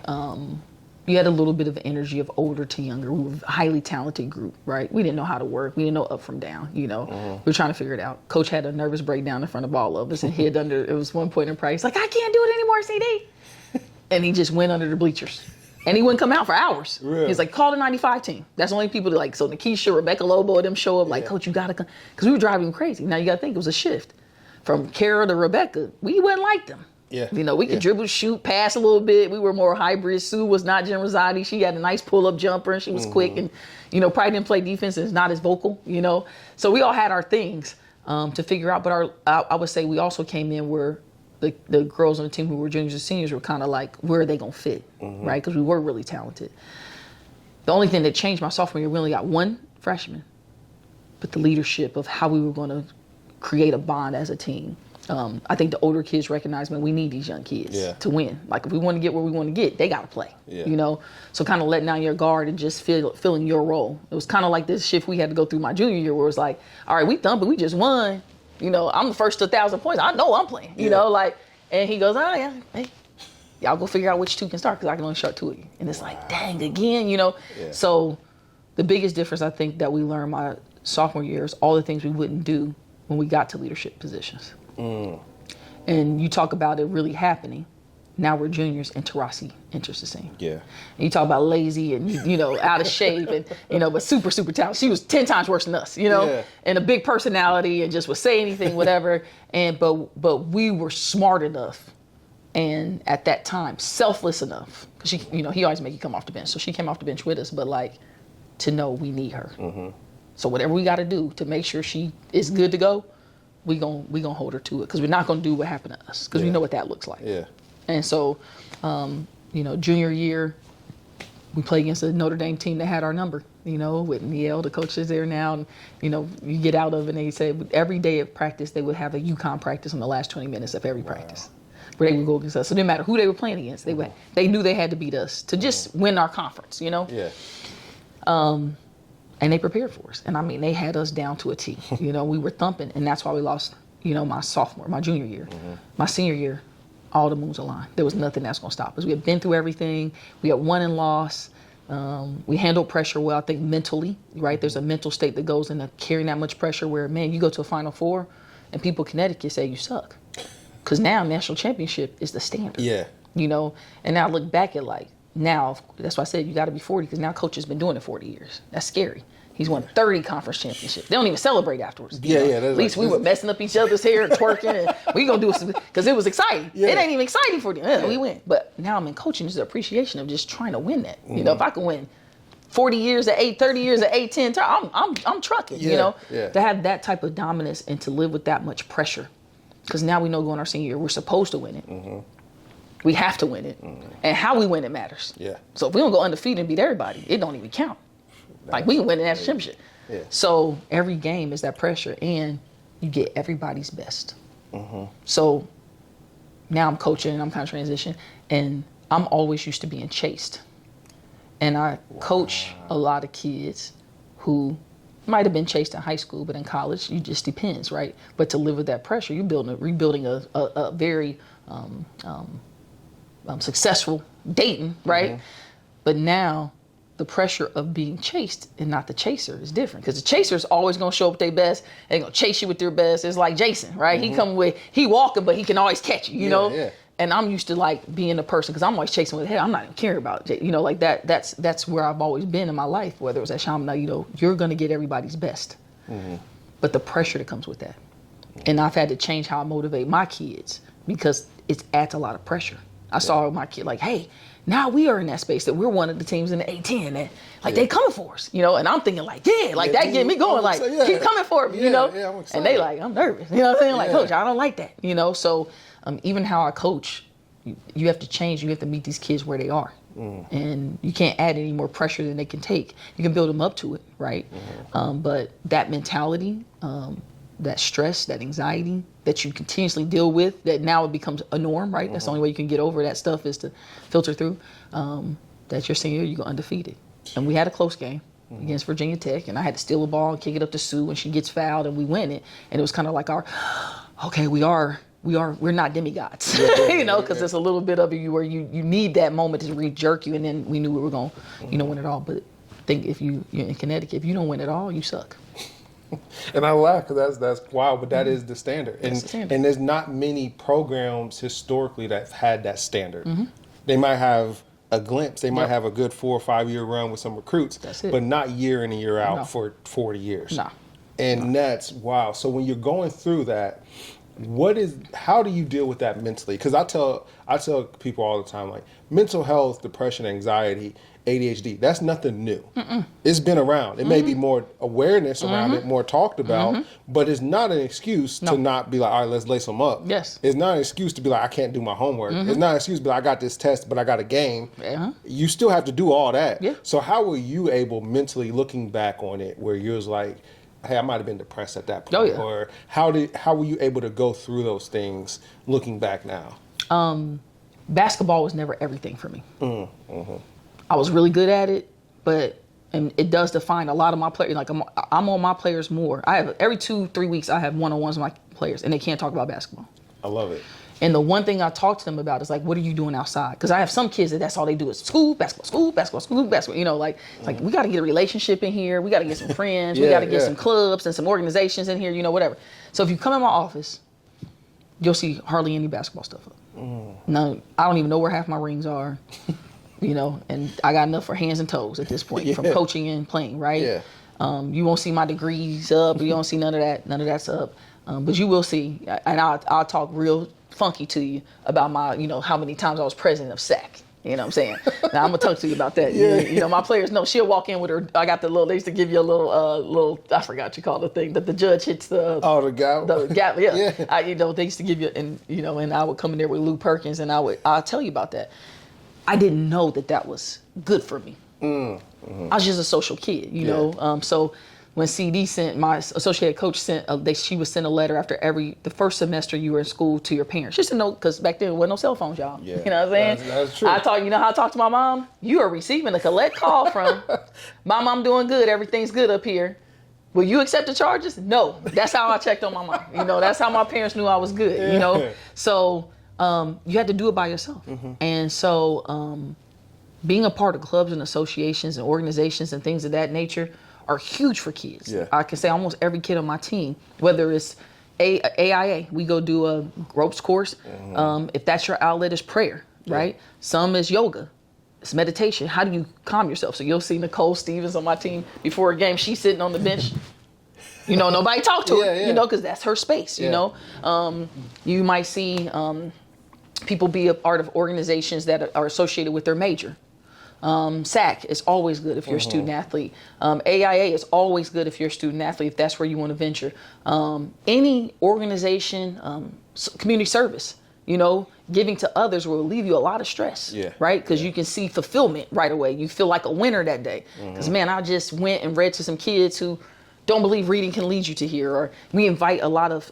you had a little bit of energy of older to younger. We were a highly talented group, right? We didn't know how to work. We didn't know up from down, We were trying to figure it out. Coach had a nervous breakdown in front of all of us and hid under, it was one point in practice, like, I can't do it anymore, CD. And he just went under the bleachers. And he wouldn't come out for hours.
Really?
He's like, call the 95 team. That's the only people that like, so Nikisha, Rebecca Lobo, them show up like, Coach, you gotta come. Because we were driving him crazy. Now you gotta think it was a shift. From Kara to Rebecca, we wouldn't like them.
Yeah.
We could dribble, shoot, pass a little bit. We were more hybrid. Sue was not Jen Rosati. She had a nice pull-up jumper and she was quick and, probably didn't play defense and is not as vocal, So we all had our things to figure out. But I would say we also came in where the girls on the team who were juniors and seniors were kind of like, where are they going to fit, right? Because we were really talented. The only thing that changed my sophomore year, we only got one freshman. But the leadership of how we were going to create a bond as a team. I think the older kids recognize, man, we need these young kids to win. Like if we want to get where we want to get, they got to play, So kind of letting down your guard and just feeling your role. It was kind of like this shift we had to go through my junior year where it was like, all right, we thumping, we just won. I'm the first to 1,000 points. I know I'm playing, and he goes, oh yeah, hey, y'all go figure out which two can start because I can only start two of you. And it's like, dang, again, So the biggest difference I think that we learned my sophomore year is all the things we wouldn't do when we got to leadership positions. And you talk about it really happening. Now we're juniors and Tarasi enters the scene. Yeah. And you talk about lazy and, out of shape and, but super, super talented. She was 10 times worse than us, and a big personality and just would say anything, whatever. But we were smart enough and at that time, selfless enough. Because she, he always make you come off the bench. So she came off the bench with us, but like to know we need her. So whatever we got to do to make sure she is good to go, we gonna hold her to it because we're not gonna do what happened to us because we know what that looks like. Yeah. And so, junior year, we played against a Notre Dame team that had our number. With Niel, the coach is there now, and you get out of it and they say every day of practice they would have a UConn practice in the last 20 minutes of every practice, where they would go against us. So it didn't matter who they were playing against, they knew they had to beat us to just win our conference. Yeah. And they prepared for us. And I mean, they had us down to a T. We were thumping. And that's why we lost, my junior year. My senior year, all the moons aligned. There was nothing that's going to stop us. We had been through everything. We had won and lost. We handled pressure well, I think mentally, right? There's a mental state that goes into carrying that much pressure where, man, you go to a Final Four and people in Connecticut say you suck. Because now national championship is the standard. Yeah. And now I look back at now, that's why I said you got to be 40 because now coach has been doing it 40 years. That's scary. He's won 30 conference championships. They don't even celebrate afterwards. At least we were messing up each other's hair and twerking, and we gonna do it because it was exciting. Yeah. It ain't even exciting for them. We win. But now I'm in coaching. There's the appreciation of just trying to win that. If I can win 40 years at 8, 30 years at 8, 10, I'm trucking. To have that type of dominance and to live with that much pressure, because now we know going our senior year we're supposed to win it. We have to win it. And how we win it matters. Yeah. So if we don't go undefeated and beat everybody, it don't even count. Like we can win the national championship. Yeah. So every game is that pressure and you get everybody's best. So now I'm coaching and I'm kind of transitioning and I'm always used to being chased. And I coach a lot of kids who might have been chased in high school, but in college, it just depends, right? But to live with that pressure, you're rebuilding a very successful Dayton, right? But now the pressure of being chased and not the chaser is different because the chaser is always going to show up with their best. They're going to chase you with their best. It's like Jason, right? He walking, but he can always catch you, you know? Yeah. And I'm used to being a person because I'm always chasing with, hey, I'm not even caring about it. That's where I've always been in my life, whether it was at Chaminade, you're going to get everybody's best. But the pressure that comes with that. And I've had to change how I motivate my kids because it adds a lot of pressure. I saw my kid hey, now we are in that space that we're one of the teams in the A10 that they coming for us, and I'm thinking that get me going, keep coming for me, I'm and they I'm nervous, what I'm saying? Coach, I don't like that, so even how I coach, you have to change, you have to meet these kids where they are. And you can't add any more pressure than they can take. You can build them up to it, right? But that mentality, that stress, that anxiety that you continuously deal with, that now it becomes a norm, right? That's the only way you can get over that stuff is to filter through. That your senior year, you go undefeated. And we had a close game against Virginia Tech, and I had to steal the ball and kick it up to Sue, and she gets fouled, and we win it. And it was kind of like we are we're not demigods, because there's a little bit of you where you need that moment to re-jerk you, and then we knew we were going to, win it all. But I think if you're in Connecticut, if you don't win it all, you suck.
And I laugh because that's wild, but that is the standard. And,
That's the standard.
and there's not many programs historically that have had that standard. They might have a glimpse. They might have a good 4 or 5 year run with some recruits,
That's it.
but not year in and year out
No.
for 40 years.
No.
And that's wow. So when you're going through that, how do you deal with that mentally? Because I tell people all the time, like, mental health, depression, anxiety, ADHD, that's nothing new. It's been around. It may be more awareness around it, more talked about, but it's not an excuse to not be like, all right, let's lace them up.
Yes.
It's not an excuse to be like, I can't do my homework. It's not an excuse to be like, I got this test, but I got a game. You still have to do all that.
Yeah.
So how were you able mentally, looking back on it, where you was like, hey, I might have been depressed at that point?
Oh, yeah.
Or how were you able to go through those things looking back now?
Basketball was never everything for me. I was really good at it, and it does define a lot of my players. Like I'm on my players more. I have every 2-3 weeks I have one-on-ones with my players, and they can't talk about basketball.
I love it.
And the one thing I talk to them about is like, what are you doing outside? Because I have some kids that's all they do is school, basketball, school, basketball. Like we got to get a relationship in here. We got to get some friends. We got to get some clubs and some organizations in here. Whatever. So if you come in my office, you'll see hardly any basketball stuff up. No, I don't even know where half my rings are. And I got enough for hands and toes at this point from coaching and playing, right?
Yeah.
You won't see my degrees up. You don't see none of that. None of that's up. But you will see, and I'll talk real funky to you about my, how many times I was president of SAC. You know what I'm saying? Now I'm gonna talk to you about that. My players know. She'll walk in with her. I got they used to give you a little. I forgot what you call the thing that the judge hits the.
Oh, the gavel.
The gavel, yeah. They used to give you, and and I would come in there with Lou Perkins, and I'll tell you about that. I didn't know that was good for me. I was just a social kid, So when CD sent, my associate coach she would send a letter after the first semester you were in school to your parents, just to know, because back then there wasn't no cell phones, y'all.
Yeah.
You know what I'm saying?
That's true.
I talk. You know how I talk to my mom? You are receiving a collect call from, Mom, I'm doing good. Everything's good up here. Will you accept the charges? No. That's how I checked on my mom. That's how my parents knew I was good. So. You had to do it by yourself. And so being a part of clubs and associations and organizations and things of that nature are huge for kids.
Yeah.
I can say almost every kid on my team, whether it's AIA, we go do a ropes course. If that's your outlet, is prayer, right? Some is yoga. It's meditation. How do you calm yourself? So you'll see Nicole Stevens on my team before a game. She's sitting on the bench. Nobody talk to her, because that's her space, You might see people be a part of organizations that are associated with their major. SAC is always good if you're a student athlete. AIA is always good if you're a student athlete, if that's where you want to venture. Any organization, community service, giving to others will relieve you a lot of stress, right? Because you can see fulfillment right away. You feel like a winner that day. Because, man, I just went and read to some kids who don't believe reading can lead you to here. Or we invite a lot of,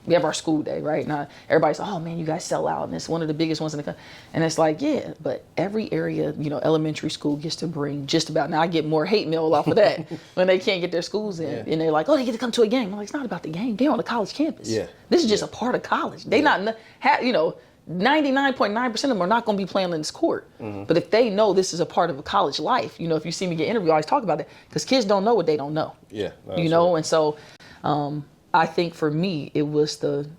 we have our school day, right? Now everybody's, oh man, you guys sell out. And it's one of the biggest ones in the country. And it's like, yeah, but every area, elementary school gets to bring just about, now I get more hate mail off of that when they can't get their schools in. And they're like, oh, they get to come to a game. I'm like, it's not about the game. They're on a college campus. This is just a part of college. They not, 99.9% of them are not going to be playing in this court. But if they know this is a part of a college life, if you see me get interviewed, I always talk about that, because kids don't know what they don't know. And so I think for me, it was the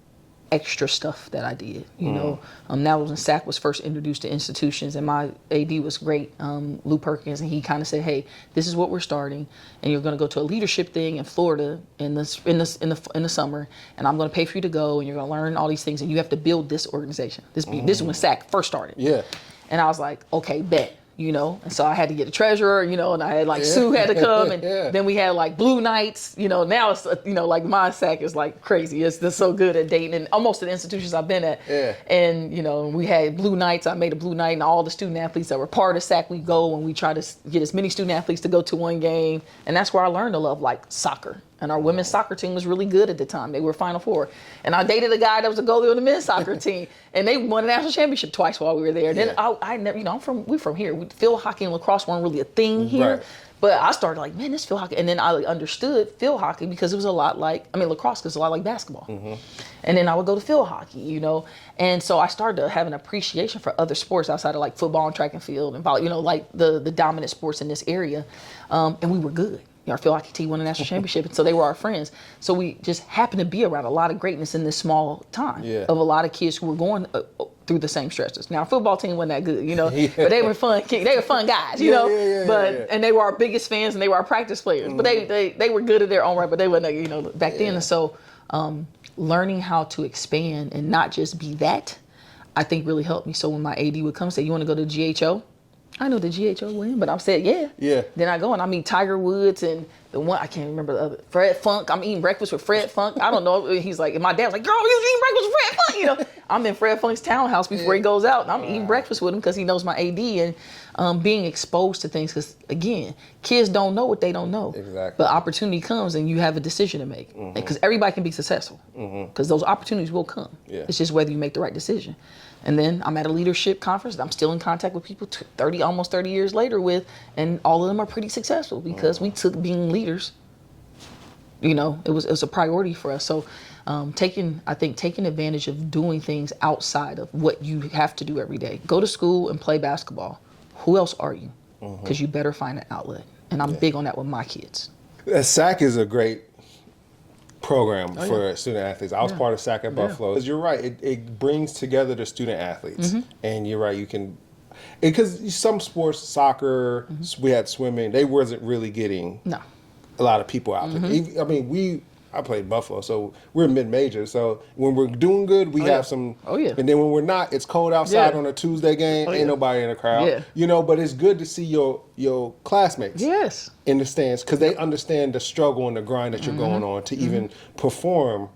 extra stuff that I did. That was when SAC was first introduced to institutions, and my AD was great, Lou Perkins, and he kind of said, hey, this is what we're starting, and you're going to go to a leadership thing in Florida in the summer, and I'm going to pay for you to go, and you're going to learn all these things, and you have to build this organization. This is when SAC first started. And I was like, okay, bet. And so I had to get a treasurer, and I had Sue had to come, and then we had Blue Nights, now it's, my SAC is crazy. It's so good at Dayton and almost the institutions I've been at. And, we had Blue Nights. I made a Blue Night, and all the student athletes that were part of SAC, we go and we try to get as many student athletes to go to one game. And that's where I learned to love soccer. And our women's soccer team was really good at the time. They were Final Four. And I dated a guy that was a goalie on the men's soccer team. And they won a national championship twice while we were there. Then I never, we're from here. Field hockey and lacrosse weren't really a thing here. But I started like, man, this field hockey. And then I understood field hockey because it was a lot like, lacrosse, because it's a lot like basketball. And then I would go to field hockey, you know. And so I started to have an appreciation for other sports outside of like football and track and field and volleyball, you know, like the dominant sports in this area. And we were good. You know, our field hockey team won a national championship, and so they were our friends. So we just happened to be around a lot of greatness in this small time of a lot of kids who were going through the same stresses. Now, our football team wasn't that good, you know, but they were fun. They were fun guys, you know. And they were our biggest fans, and they were our practice players. But they were good in their own right, but they weren't, you know, back then. And so, learning how to expand and not just be that, I think really helped me. So when my AD would come and say, "You want to go to GHO?" I know the GHO win, but I'm saying, yeah. Then I go and I meet Tiger Woods and the one, I can't remember the other, Fred Funk. I'm eating breakfast with Fred Funk. I don't know. He's like, and my dad was like, girl, you eating breakfast with Fred Funk? You know, I'm in Fred Funk's townhouse before he goes out, and I'm eating breakfast with him because he knows my AD, and being exposed to things. Because again, kids don't know what they don't know.
Exactly.
But opportunity comes and you have a decision to make. Because everybody can be successful. Because those opportunities will come. It's just whether you make the right decision. And then I'm at a leadership conference that I'm still in contact with people almost 30 years later with, and all of them are pretty successful because we took being leaders, you know, it was a priority for us. So taking advantage of doing things outside of what you have to do every day. Go to school and play basketball. Who else are you? Because you better find an outlet. And I'm big on that with my kids.
SAC is a great program for student athletes. I was part of SAC at Buffalo. Because you're right, it brings together the student athletes. And you're right, you can, because some sports, soccer, we had swimming, they wasn't really getting a lot of people out there. I mean, I played Buffalo, so we're mid-major. So when we're doing good, we have some. And then when we're not, it's cold outside on a Tuesday game. Ain't nobody in the crowd. You know, but it's good to see your classmates in the stands because they understand the struggle and the grind that you're going on to even perform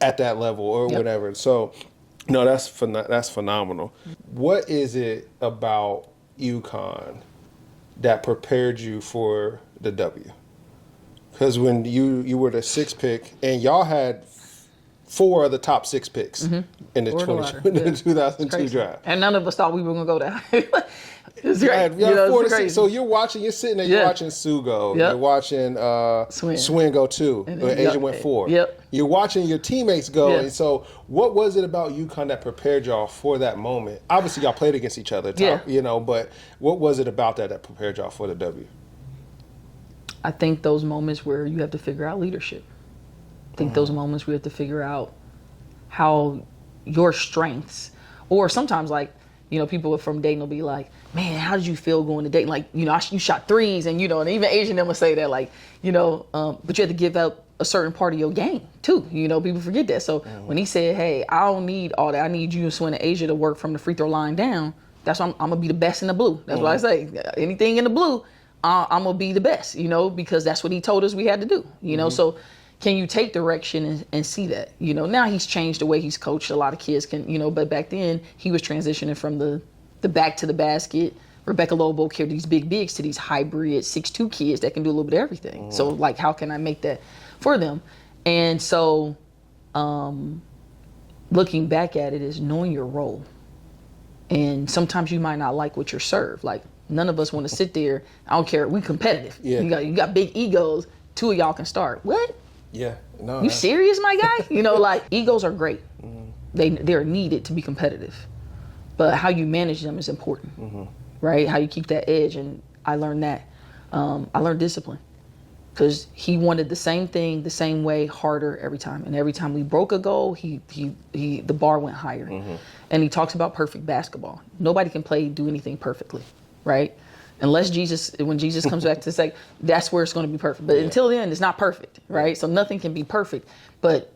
at that level or whatever. So, no, that's phenomenal. What is it about UConn that prepared you for the W? Because when you were the 6th pick, and y'all had 4 of the top 6 picks in the 2002 draft.
And none of us thought we were going to go there. It's
great.
You know,
4 to 6. So you're sitting there, you're watching Sue go. You're watching Swin go 2. Asian went 4. You're watching your teammates go. And so what was it about UConn that prepared y'all for that moment? Obviously, y'all played against each other, you know, but what was it about that prepared y'all for the W?
I think those moments where you have to figure out leadership. I think those moments where you have to figure out how your strengths, or sometimes like, you know, people from Dayton will be like, man, how did you feel going to Dayton? Like, you know, you shot threes and, you know, and even Asian them will say that, like, you know, but you have to give up a certain part of your game too. You know, people forget that. So when he said, hey, I don't need all that. I need you and Swin and Asia to work from the free throw line down. That's why I'm going to be the best in the blue. That's what I say. Anything in the blue, I'm going to be the best, you know, because that's what he told us we had to do, you know. So can you take direction and see that, you know? Now he's changed the way he's coached. A lot of kids can, you know, but back then he was transitioning from the back to the basket. Rebecca Lobo carried these big bigs to these hybrid 6'2" kids that can do a little bit of everything. So like, how can I make that for them? And so looking back at it is knowing your role. And sometimes you might not like what you're served. Like, none of us want to sit there. I don't care. We competitive. You got big egos. 2 of y'all can start. What?
No.
You serious, my guy? You know, like, egos are great. They're needed to be competitive. But how you manage them is important, right? How you keep that edge. And I learned that. I learned discipline. Because he wanted the same thing, the same way, harder every time. And every time we broke a goal, the bar went higher. And he talks about perfect basketball. Nobody can do anything perfectly. Right? Unless when Jesus comes back to say, that's where it's going to be perfect. But until then, it's not perfect, right? So nothing can be perfect. But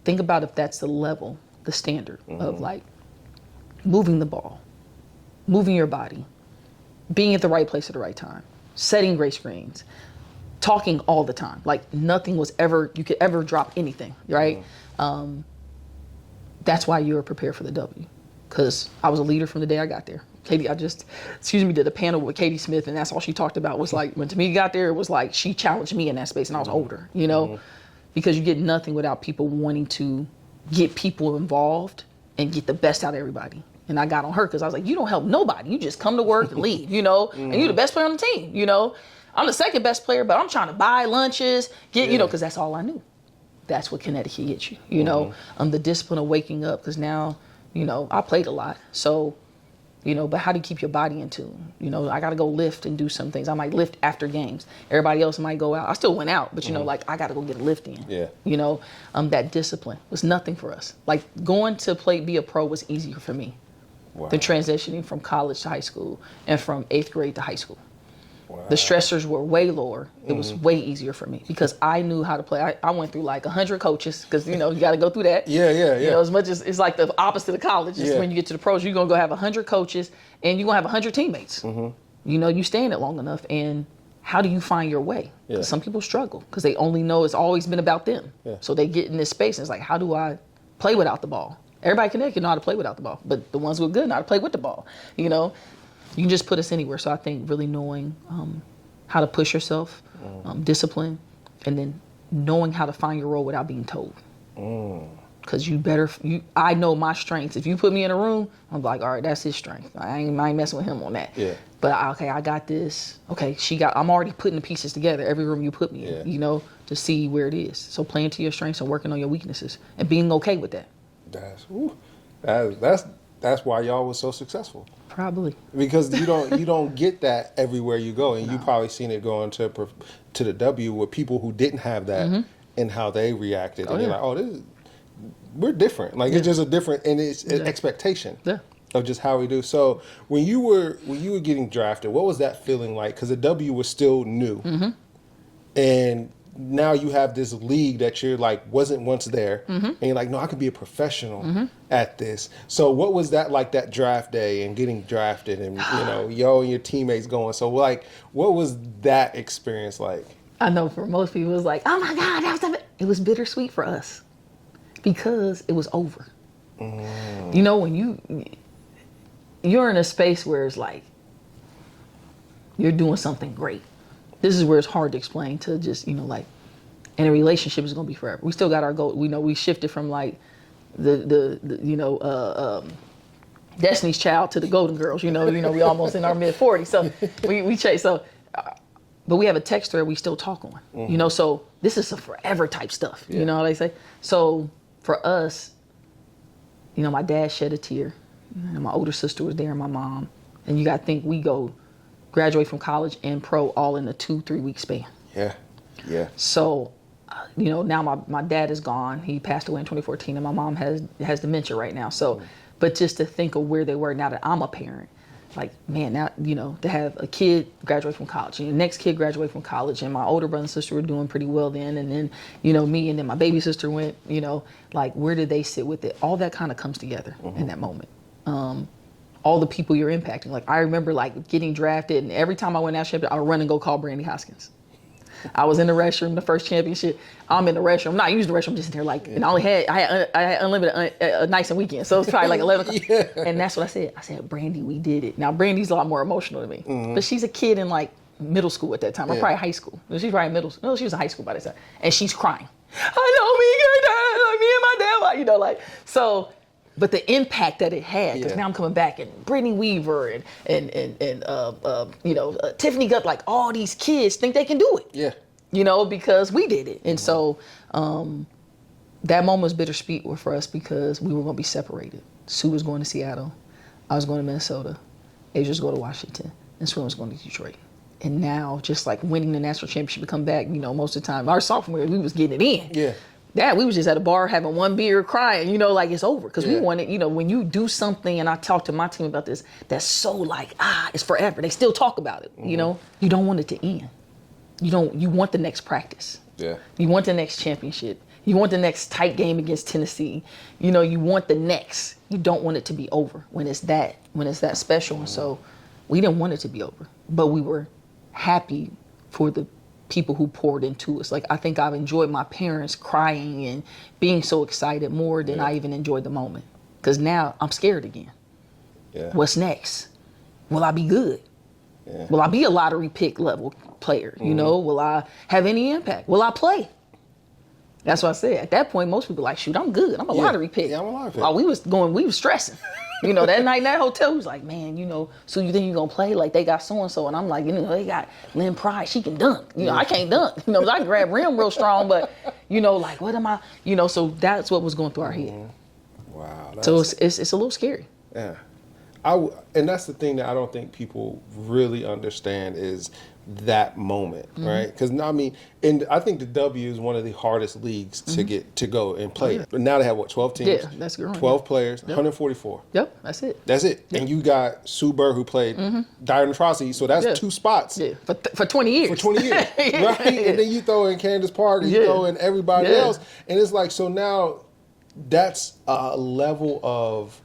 think about if that's the level, the standard of like moving the ball, moving your body, being at the right place at the right time, setting great screens, talking all the time. Like nothing you could ever drop anything, right? That's why you were prepared for the W. Because I was a leader from the day I got there. Katie, did a panel with Katie Smith, and that's all she talked about was like, when Tamika got there, it was like, she challenged me in that space, and I was older, you know, because you get nothing without people wanting to get people involved and get the best out of everybody. And I got on her because I was like, you don't help nobody. You just come to work and leave, you know, and you're the best player on the team, you know. I'm the second best player, but I'm trying to buy lunches, because that's all I knew. That's what Connecticut gets you, the discipline of waking up, because now, I played a lot. So, but how do you keep your body in tune? I got to go lift and do some things. I might lift after games. Everybody else might go out. I still went out, but, I got to go get a lift in.
Yeah.
That discipline was nothing for us. Like going to be a pro was easier for me than transitioning from college to high school and from 8th grade to high school. Wow. The stressors were way lower. It was way easier for me because I knew how to play. I went through like 100 coaches because, you got to go through that.
Yeah.
As much as it's like the opposite of college. Is when you get to the pros, you're going to go have 100 coaches and you're going to have 100 teammates. Mm-hmm. You stay in it long enough. And how do you find your way? Because some people struggle because they only know it's always been about them. Yeah. So they get in this space and it's like, how do I play without the ball? Everybody in Connecticut know how to play without the ball, but the ones who are good know how to play with the ball. You can just put us anywhere. So I think really knowing how to push yourself, discipline, and then knowing how to find your role without being told. Because I know my strengths. If you put me in a room, I'm like, all right, that's his strength. I ain't messing with him on that.
Yeah.
But I got this. Okay, I'm already putting the pieces together. Every room you put me in, to see where it is. So playing to your strengths and working on your weaknesses and being okay with that.
That's why y'all was so successful.
Probably
because you don't get that everywhere you go, and you probably seen it going to the W with people who didn't have that and how they reacted, and they're like, we're different. Like it's just a different, and it's an expectation of just how we do. So when you were getting drafted, what was that feeling like? Because the W was still new, and now you have this league that you're like wasn't once there, and you're like, no, I could be a professional at this. So what was that like, that draft day and getting drafted, and and your teammates going? So like, what was that experience like?
I know for most people it was like, oh my God, it was bittersweet for us because it was over. When you're in a space where it's like you're doing something great. This is where it's hard to explain to just, and a relationship is going to be forever. We still got our goal. We know we shifted from like Destiny's Child to the Golden Girls. We almost in our mid 40s. So we chase. So, but we have a text thread we still talk on. So this is some forever type stuff. You know what they say. So for us, my dad shed a tear, and my older sister was there, and my mom, and you got to think we go graduate from college and pro all in a 2-3 week span. Yeah. So, now my dad is gone. He passed away in 2014, and my mom has dementia right now. So, but just to think of where they were now that I'm a parent, like, man, now, to have a kid graduate from college, and your next kid graduate from college, and my older brother and sister were doing pretty well then, and then, me, and then my baby sister went, like, where did they sit with it? All that kind of comes together in that moment. All the people you're impacting. Like, I remember, like, getting drafted, and every time I went out championship, I would run and go call Brandy Hoskins. I was in the restroom, the first championship. I'm in the restroom. I'm not using the restroom, just in there, like, and I had unlimited nights and weekends, so it's probably like 11 o'clock. And that's what I said. I said, Brandy, we did it. Now, Brandy's a lot more emotional than me, but she's a kid in, like, middle school at that time, or probably high school. She's probably middle school. No, she was in high school by that time. And she's crying. I know me and my dad, so... But the impact that it had, because now I'm coming back, and Brittany Weaver and Tiffany Gutt, like all these kids think they can do it. Yeah. Because we did it. And so that moment was bittersweet for us because we were going to be separated. Sue was going to Seattle. I was going to Minnesota. Asia was going to Washington. And Swim was going to Detroit. And now, just like winning the national championship to come back, most of the time, our sophomore year, we was getting it in. Yeah. Dad, we was just at a bar having one beer crying, like it's over. Because we wanted, when you do something, and I talked to my team about this, that's so like, it's forever. They still talk about it, you don't want it to end. You want the next practice. Yeah. You want the next championship. You want the next tight game against Tennessee. You want the next. You don't want it to be over when it's that special. And so we didn't want it to be over, but we were happy for the people who poured into us. Like, I think I've enjoyed my parents crying and being so excited more than I even enjoyed the moment. Because now I'm scared again. Yeah. What's next? Will I be good? Yeah. Will I be a lottery pick level player? Will I have any impact? Will I play? That's what I said. At that point, most people are like, shoot, I'm good. I'm a lottery pick.
Yeah, I'm a lottery pick.
While we was stressing. That night in that hotel, he was like, man, so you think you're going to play? Like, they got so-and-so. And I'm like, they got Lynn Pride. She can dunk. I can't dunk. I can grab rim real strong, but, like, what am I? So that's what was going through our head.
Wow.
So it's a little scary.
Yeah. And that's the thing that I don't think people really understand is that moment, right? Because and I think the W is one of the hardest leagues to get to go and play. But now they have 12 teams?
Yeah, that's growing.
12 players, 144.
Yep, that's it.
Yep. And you got Sue Bird who played Diana Taurasi, so that's 2 spots.
Yeah, for 20 years.
For 20 years, right? And then you throw in Candace Parker, you throw in everybody else, and it's like, so now that's a level of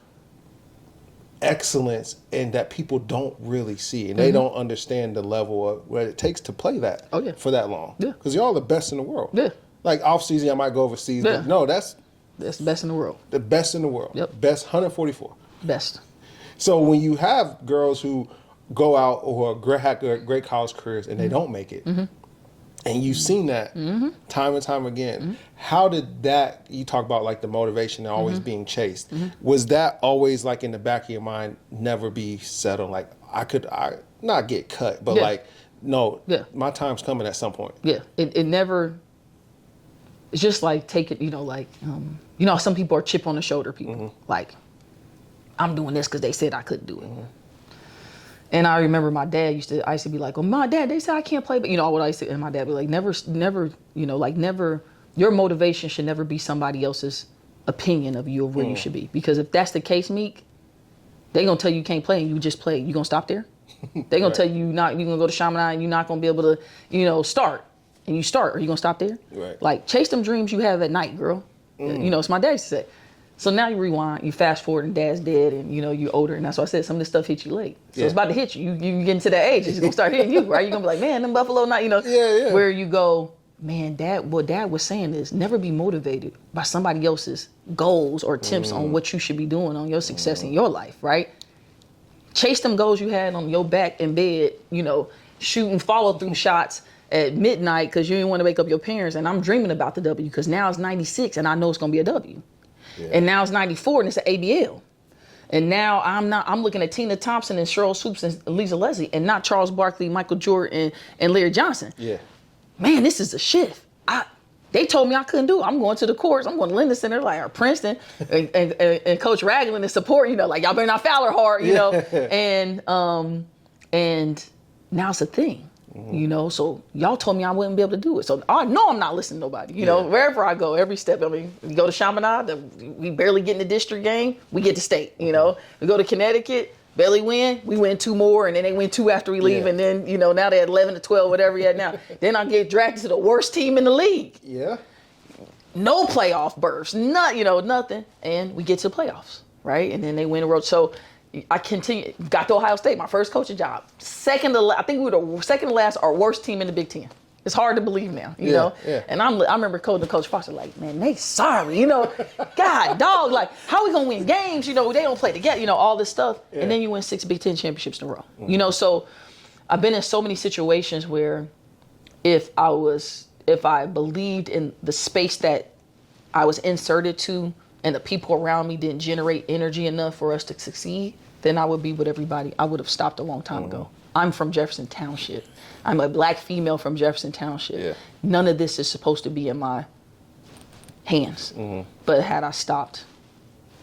excellence and that people don't really see, and they don't understand the level of what it takes to play that for that long. Yeah, because y'all the best in the world. Yeah, like off season I might go overseas, but no, that's
the best in the world.
The best in the world. Yep, best 144.
Best. So
when you have girls who go out or have great college careers and they don't make it, and you've seen that time and time again. How did that, you talk about like the motivation and always being chased, was that always like in the back of your mind, never be settled? Like I not get cut, but like, no, my time's coming at some point. Yeah,
it never, it's just like take it, some people are chip on the shoulder people. Like, I'm doing this because they said I couldn't do it. And I remember my dad I used to be like, oh, my dad, they said I can't play. But what I used to, and my dad would be like, never, your motivation should never be somebody else's opinion of you of where you should be. Because if that's the case, Meek, they going to tell you can't play and you just play. You going to stop there? They going to tell you you're going to go to Chaminade and you're not going to be able to, start. And you start. Are you going to stop there? Right. Like, chase them dreams you have at night, girl. It's my dad used to say. So now you rewind, you fast forward, and dad's dead, and you're older, and that's why I said some of this stuff hit you late. So it's about to hit you. You get into that age, it's gonna start hitting you, right? You're gonna be like, man, them Buffalo Night, where you go, man, what dad was saying is never be motivated by somebody else's goals or attempts on what you should be doing on your success in your life, right? Chase them goals you had on your back in bed, shooting follow-through shots at midnight because you didn't want to wake up your parents, and I'm dreaming about the W because now it's 96 and I know it's gonna be a W. Yeah. And now it's 94 and it's an ABL. And now I'm looking at Tina Thompson and Cheryl Swoops and Lisa Leslie and not Charles Barkley, Michael Jordan, and Larry Johnson. Yeah. Man, this is a shift. They told me I couldn't do it. I'm going to the courts. I'm going to Linden Center, or Princeton, and Coach Ragland and support, like, y'all better not foul her hard, And now it's a thing. So y'all told me I wouldn't be able to do it. So I know I'm not listening to nobody. Wherever I go, every step. We go to Chaminade, we barely get in the district game, we get to state. We go to Connecticut, barely win, we win 2 more, and then they win 2 after we leave, and then now they're at 11 to 12, whatever you're at now. Then I get drafted to the worst team in the league. Yeah. No playoff berths, nothing, and we get to the playoffs, right? And then they win the road. So I got to Ohio State, my first coaching job. I think we were the second to last, our worst team in the Big Ten. It's hard to believe now, you know? Yeah. And I remember Coach Foster like, man, they sorry, God, dog, like, how we gonna win games? They don't play together, all this stuff. Yeah. And then you win 6 Big Ten championships in a row. So I've been in so many situations where if I believed in the space that I was inserted to, and the people around me didn't generate energy enough for us to succeed, then I would be with everybody. I would have stopped a long time ago. I'm from Jefferson Township. I'm a black female from Jefferson Township. Yeah. None of this is supposed to be in my hands. But had I stopped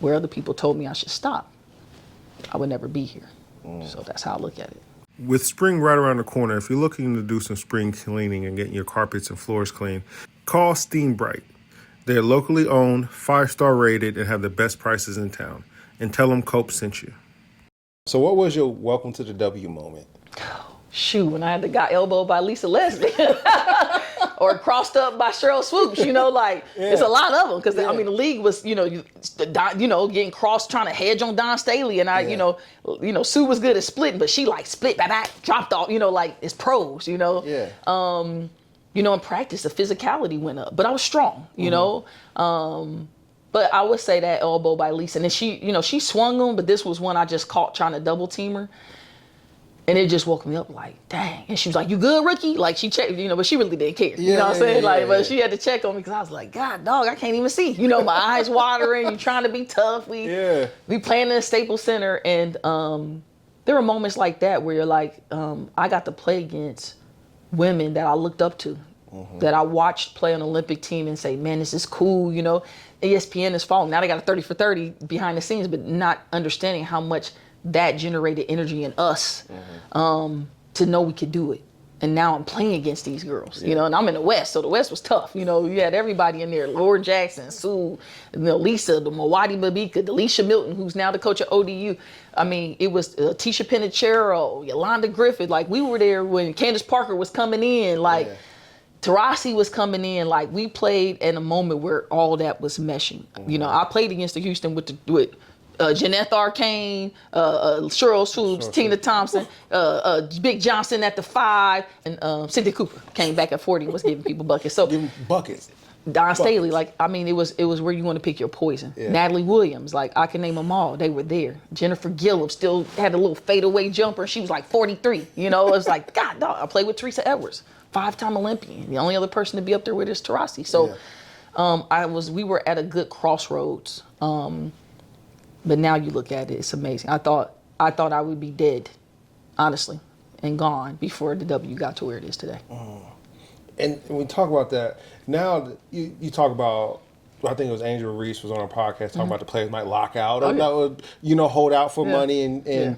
where other people told me I should stop, I would never be here. So that's how I look at it.
With spring right around the corner, if you're looking to do some spring cleaning and getting your carpets and floors clean, call Steam Bright. They're locally owned, 5-star rated, and have the best prices in town. And tell them Cope sent you. So what was your welcome to the W moment?
Shoot, when I had the guy elbowed by Lisa Leslie. Or crossed up by Cheryl Swoops, it's a lot of them. Because, the league was, getting crossed, trying to hedge on Don Staley. And Sue was good at splitting, but she split, dropped off, it's pros, Yeah. In practice, the physicality went up, but I was strong, but I would say that elbow by Lisa, and then she swung them, but this was one I just caught trying to double team her. And it just woke me up like, dang. And she was like, you good, rookie? Like, she checked, but she really didn't care.
Yeah,
You know what I'm saying? But
yeah.
she had to check on me because I was like, God, dog, I can't even see. My eyes watering. You trying to be tough. We playing in the Staples Center. And there were moments like that where you're like, I got to play against women that I looked up to, that I watched play on an Olympic team and say, man, this is cool. ESPN is falling. Now they got a 30 for 30 behind the scenes, but not understanding how much that generated energy in us to know we could do it. And now I'm playing against these girls, and I'm in the West, so the West was tough. You had everybody in there, Lauren Jackson, Sue, Lisa, the Mawadi Babika, Delisha Milton, who's now the coach of ODU. I mean, it was Tisha Penichero, Yolanda Griffith. Like, we were there when Candace Parker was coming in, like Tarasi was coming in. Like, we played in a moment where all that was meshing. I played against the Houston with Jeanette Arcane, Cheryl Swoops, Tina Thompson, Big Johnson at the 5, and Cynthia Cooper came back at 40 and was giving people buckets. So
giving buckets.
Don Staley, it was where you want to pick your poison. Yeah. Natalie Williams, I can name them all. They were there. Jennifer Gillum still had a little fadeaway jumper. She was like 43. It was like, God, dog. I played with Teresa Edwards, 5-time Olympian. The only other person to be up there with is Tarasi. So we were at a good crossroads. But now you look at it, it's amazing. I thought I would be dead, honestly, and gone before the W got to where it is today.
And when we talk about that, now you talk about, I think it was Angel Reese was on our podcast talking about the players might lock out or hold out for money, and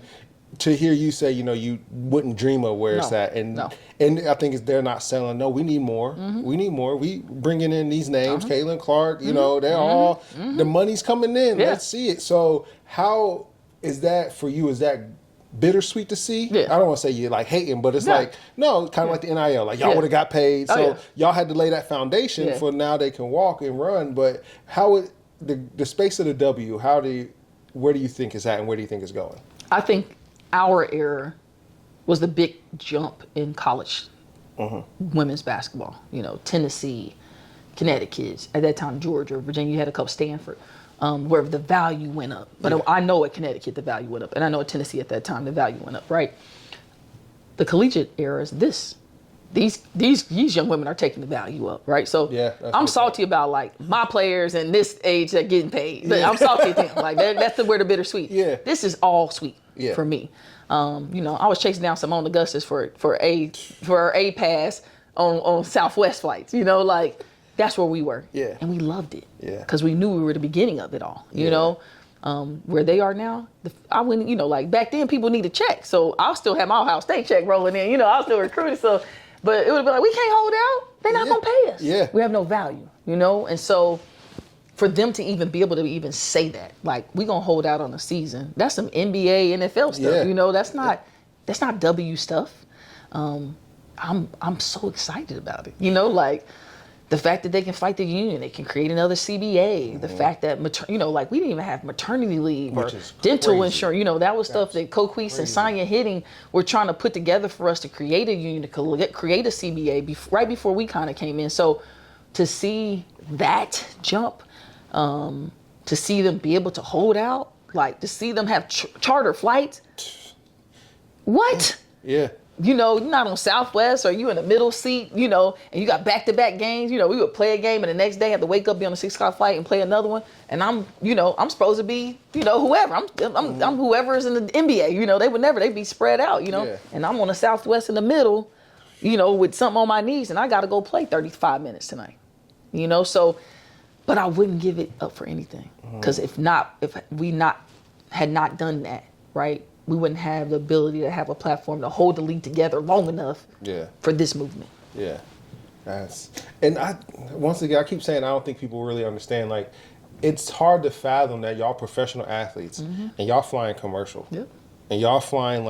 to hear you say, you wouldn't dream of where it's at. And I think they're not selling. No, we need more. We need more. We bringing in these names, Caitlin Clark, they're all, the money's coming in. Let's see it. So how is that for you? Is that bittersweet to see? I don't want to say you're like hating, but it's like, no, kind of like the NIL. Like, y'all would have got paid. So y'all had to lay that foundation for now they can walk and run. But how the space of the W, where do you think it's at and where do you think it's going?
I think our era was the big jump in college women's basketball. Tennessee, Connecticut, at that time Georgia, Virginia, you had a couple, Stanford, where the value went up. But I know at Connecticut the value went up, and I know at Tennessee at that time the value went up, right? The collegiate era is this. These young women are taking the value up, right? So I'm salty about my players and this age that getting paid. But I'm salty at them. That's where the bittersweet. This is all sweet for me. I was chasing down Simone Augustus for a pass on Southwest flights. That's where we were. And we loved it. Because we knew we were the beginning of it all. Where they are now, I wouldn't, back then people needed checks. So I'll still have my Ohio State check rolling in. I was still recruiting. So, but it would be like, we can't hold out. They're not going to pay us. We have no value, And so for them to even be able to even say that, we're going to hold out on the season, that's some NBA, NFL stuff. That's not W stuff. I'm so excited about it. The fact that they can fight the union, they can create another CBA. The fact that, we didn't even have maternity leave or dental insurance. That was stuff that Coquise and Sonya Hitting were trying to put together for us to create a union, to create a CBA right before we kind of came in. So to see that jump, to see them be able to hold out, to see them have charter flights. What? You're not on Southwest or you in the middle seat, and you got back-to-back games. We would play a game and the next day have to wake up, be on a 6 o'clock flight and play another one. And I'm I'm supposed to be, whoever. I'm whoever's in the NBA. They would never, they'd be spread out, And I'm on the Southwest in the middle, with something on my knees and I got to go play 35 minutes tonight, So, but I wouldn't give it up for anything. Because if we had not done that, right? We wouldn't have the ability to have a platform to hold the league together long enough for this movement.
Once again, I keep saying I don't think people really understand. It's hard to fathom that y'all professional athletes and y'all flying commercial and y'all flying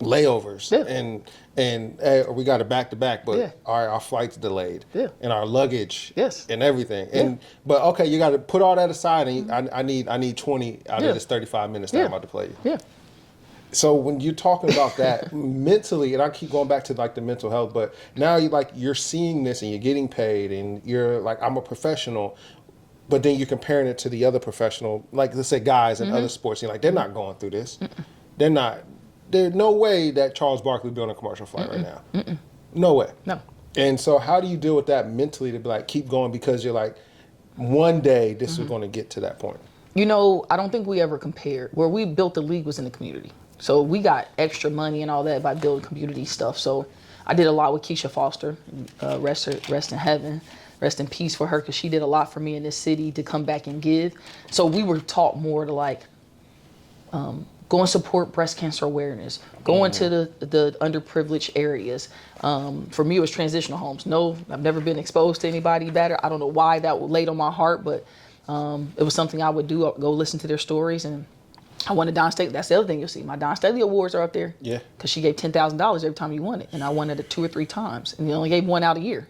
layovers and we got a back-to-back, but our flight's delayed and our luggage and everything. But okay, you got to put all that aside and I need 20 out of this 35 minutes that I'm about to play you. So when you're talking about that mentally, and I keep going back to the mental health, but now you're seeing this and you're getting paid and you're I'm a professional, but then you're comparing it to the other professional, let's say guys in other sports, and they're not going through this. They're not there's no way that Charles Barkley be on a commercial flight right now. No way.
No.
And so how do you deal with that mentally to be like, keep going, because you're like, one day this is going to get to that point?
You know, I don't think we ever compared. Where we built the league was in the community. So we got extra money and all that by building community stuff. So I did a lot with Keisha Foster, rest in heaven, rest in peace for her, because she did a lot for me in this city to come back and give. So we were taught more to like go and support breast cancer awareness, go into the underprivileged areas. For me, it was transitional homes. No, I've never been exposed to anybody better. I don't know why that laid on my heart, but it was something I would do. I'd go listen to their stories, and I won a Don Staley. That's the other thing you'll see. My Don Staley awards are up there.
Yeah.
Because she gave $10,000 every time you won it, and I won it 2 or 3 times, and they only gave one out a year.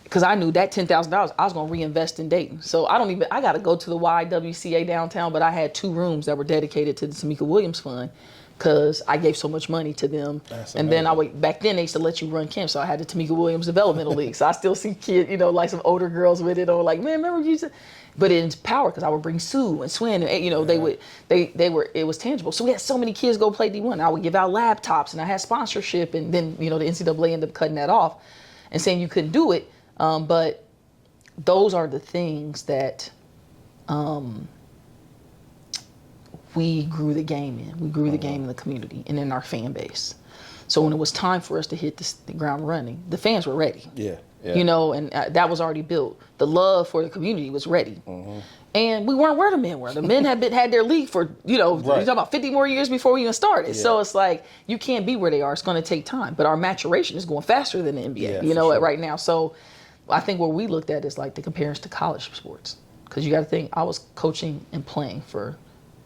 Because I knew that $10,000 I was going to reinvest in Dayton. So I got to go to the YWCA downtown, but I had 2 rooms that were dedicated to the Tamika Williams Fund, because I gave so much money to them.
That's
and
amazing.
then back then they used to let you run camps. So I had the Tamika Williams Developmental League. So I still see kids, like some older girls with it, or like, man, remember you said, but it's power, because I would bring Sue and Swin, and it was tangible. So we had so many kids go play D1. I would give out laptops, and I had sponsorship, and then, the NCAA ended up cutting that off and saying you couldn't do it. But those are the things that we grew the game in. We grew the game in the community and in our fan base. So when it was time for us to hit the ground running, the fans were ready.
Yeah.
And that was already built. The love for the community was ready. And we weren't where the men were. The men had their league for, you're talking about 50 more years before we even started. Yeah. So it's like, you can't be where they are. It's going to take time. But our maturation is going faster than the NBA, right now. So I think what we looked at is like the comparison to college sports. Because you got to think, I was coaching and playing for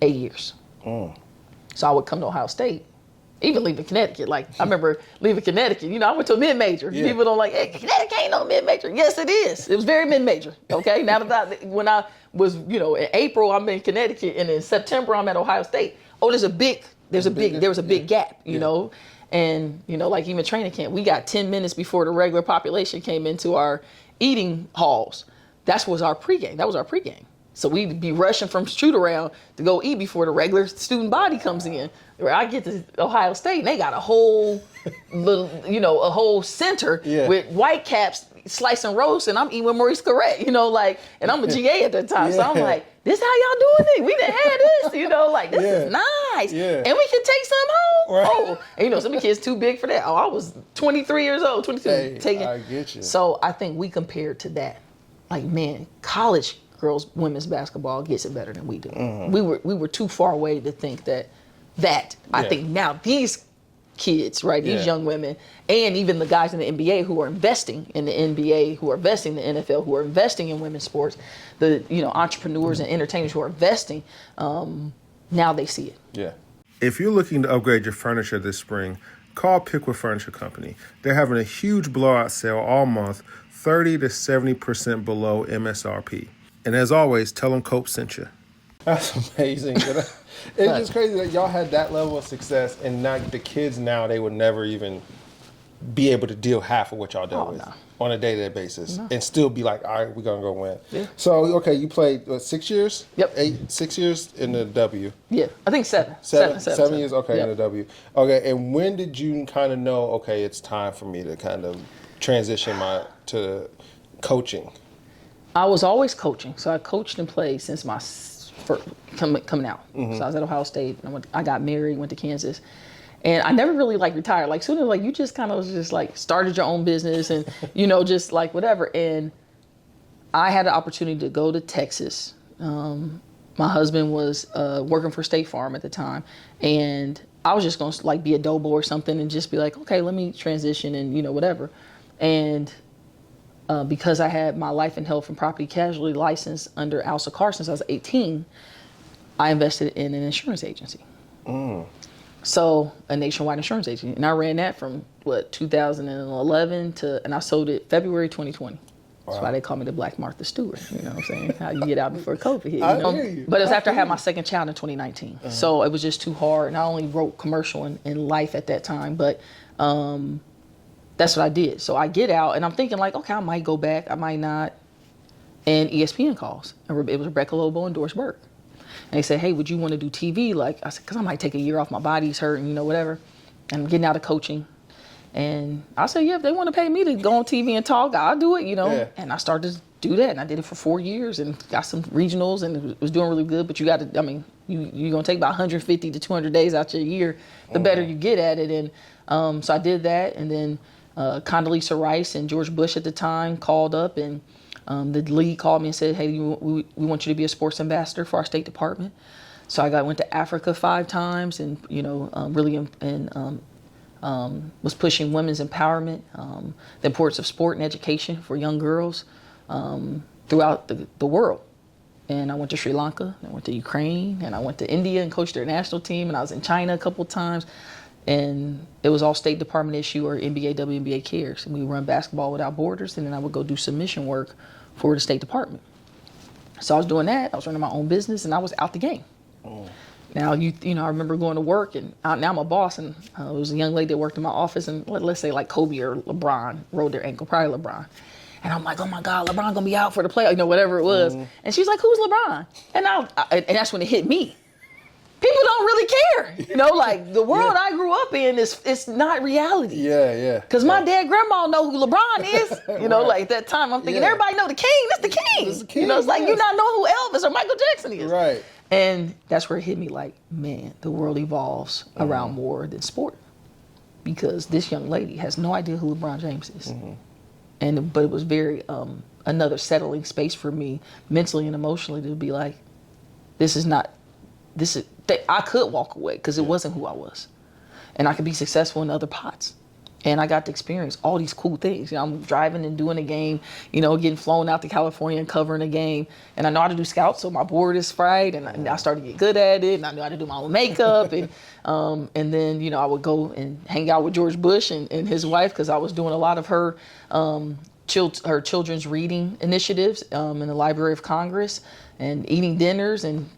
8 years. So I would come to Ohio State, even leaving Connecticut. Like, I remember leaving Connecticut. I went to a mid-major. Yeah. People don't like, hey, Connecticut ain't no mid-major. Yes, it is. It was very mid-major, okay? Now that when I was, in April, I'm in Connecticut, and in September, I'm at Ohio State. Oh, there was a big gap, you know? And, like even training camp, we got 10 minutes before the regular population came into our eating halls. That was our pregame. So we'd be rushing from shoot around to go eat before the regular student body comes in. Where I get to Ohio State, and they got a whole little, a whole center with white caps, slice and roast, and I'm eating with Maurice Carret, and I'm a GA at that time. So I'm like, this how y'all doing it? We done had this, this is nice. Yeah. And we can take some home. Right. Oh, and some of the kids too big for that. Oh, I was 23 years old, 22.
I get you.
So I think we compared to that. Like, man, college girls, women's basketball gets it better than we do. We were too far away to think that. I think now these kids, right, these young women, and even the guys in the NBA who are investing in the NBA, who are investing in the NFL, who are investing in women's sports, the entrepreneurs and entertainers who are investing, now they see it.
Yeah. If you're looking to upgrade your furniture this spring, call Pickwood Furniture Company. They're having a huge blowout sale all month, 30 to 70% below MSRP. And as always, tell them Cope sent you. That's amazing. It's just crazy that y'all had that level of success, and now the kids they would never even be able to deal half of what y'all dealt with on a day-to-day basis and still be like, all right, we're going to go win. Yeah. So, okay, you played, 6 years?
Yep.
6 years in the W? Yeah,
I think 7.
7 years, okay, in the W. Okay, and when did you kind of know, okay, it's time for me to kind of transition to coaching?
I was always coaching. So I coached and played since my coming out. So I was at Ohio State. I got married, went to Kansas. And I never really retired. Like soon as you just kind of was just started your own business and, just whatever. And I had the opportunity to go to Texas. My husband was working for State Farm at the time. And I was just going to be a doughboy or something and just be like, okay, let me transition and, whatever. And because I had my life and health and property casualty license under Alsa Carr since I was 18, I invested in an insurance agency. So a nationwide insurance agency. And I ran that from 2011 and I sold it February 2020. Wow. That's why they call me the Black Martha Stewart. You know what I'm saying? How you get out before COVID hit.
I hear you.
But it was after I had my second child in 2019. So it was just too hard. And I only wrote commercial in life at that time. But that's what I did. So I get out and I'm thinking okay, I might go back, I might not. And ESPN calls. And it was Rebecca Lobo and Doris Burke. And they said, hey, would you want to do TV? Like, I said, because I might take a year off, my body's hurting, whatever. And I'm getting out of coaching. And I said, yeah, if they want to pay me to go on TV and talk, I'll do it,
Yeah.
And I started to do that. And I did it for 4 years and got some regionals and it was doing really good. But you got to, I mean, you're going to take about 150 to 200 days out your year, the better you get at it. And so I did that. And then Condoleezza Rice and George Bush at the time called up and the league called me and said, hey, we want you to be a sports ambassador for our State Department. So I went to Africa 5 times and, really was pushing women's empowerment, the importance of sport and education for young girls throughout the world. And I went to Sri Lanka, I went to Ukraine, and I went to India and coached their national team, and I was in China a couple of times. And it was all State Department issue or NBA, WNBA cares. And we run Basketball Without Borders, and then I would go do submission work for the State Department. So I was doing that. I was running my own business, and I was out the game. Oh. Now, I remember going to work, and now I'm a boss, and there was a young lady that worked in my office, and let's say like Kobe or LeBron rolled their ankle, probably LeBron. And I'm like, oh my God, LeBron gonna be out for the play, whatever it was. Mm. And she's like, who's LeBron? And and that's when it hit me. People don't really care, like the world I grew up in it's not reality.
Yeah.
Because my dad, grandma know who LeBron is. Right. Like at that time, I'm thinking everybody know the king. That's the king. It's the king. It's like you not know who Elvis or Michael Jackson is.
Right.
And that's where it hit me like, man, the world evolves around more than sport. Because this young lady has no idea who LeBron James is. Mm-hmm. But it was very another settling space for me mentally and emotionally to be like, I could walk away because it wasn't who I was. And I could be successful in other pots. And I got to experience all these cool things. I'm driving and doing a game, getting flown out to California and covering a game. And I know how to do scouts, so my board is fried. And I started to get good at it. And I knew how to do my own makeup. And then, I would go and hang out with George Bush and his wife because I was doing a lot of her children's reading initiatives in the Library of Congress and eating dinners and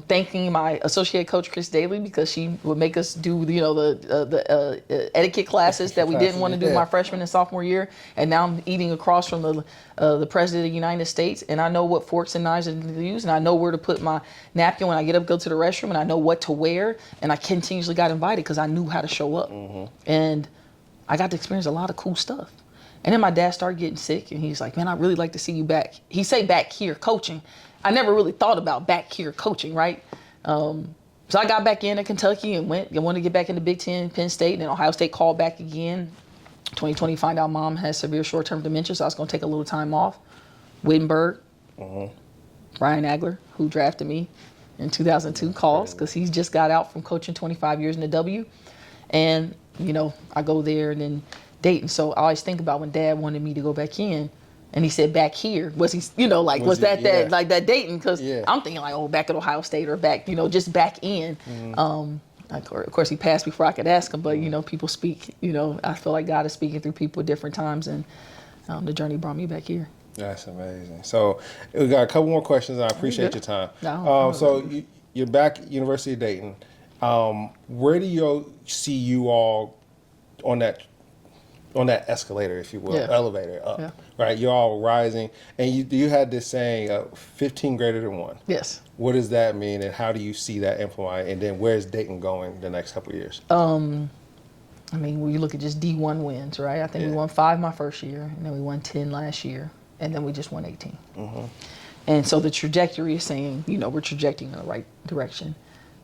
thanking my associate coach, Chris Daly, because she would make us do, the etiquette classes that we didn't want to do my freshman and sophomore year. And now I'm eating across from the President of the United States, and I know what forks and knives to use, and I know where to put my napkin when I get up, go to the restroom, and I know what to wear. And I continuously got invited because I knew how to show up. Mm-hmm. And I got to experience a lot of cool stuff. And then my dad started getting sick, and he's like, man, I'd really like to see you back. He say back here coaching. I never really thought about back here coaching, right? So I got back in at Kentucky and wanted to get back into Big Ten, Penn State, and then Ohio State called back again. 2020, find out mom has severe short-term dementia, so I was going to take a little time off. Wittenberg, Brian Agler, who drafted me in 2002, calls because he's just got out from coaching 25 years in the W. And, I go there and then Dayton. So I always think about when Dad wanted me to go back in. And he said back here. Was he, was that Dayton? Because I'm thinking like, back at Ohio State or back, just back in. Mm-hmm. Of course, he passed before I could ask him, but, people speak, I feel like God is speaking through people at different times, and the journey brought me back here.
That's amazing. So we got a couple more questions, and I appreciate your time. So you're back at University of Dayton. Where do you see you all on that escalator, if you will, elevator up, right? You're all rising, and you had this saying, 15 greater than 1.
Yes. What
does that mean, and how do you see that implement? And then where's Dayton going the next couple of years?
When you look at just D1 wins, right? I think we won 5 my first year, and then we won 10 last year, and then we just won 18. Mm-hmm. And so the trajectory is saying, we're trajecting in the right direction.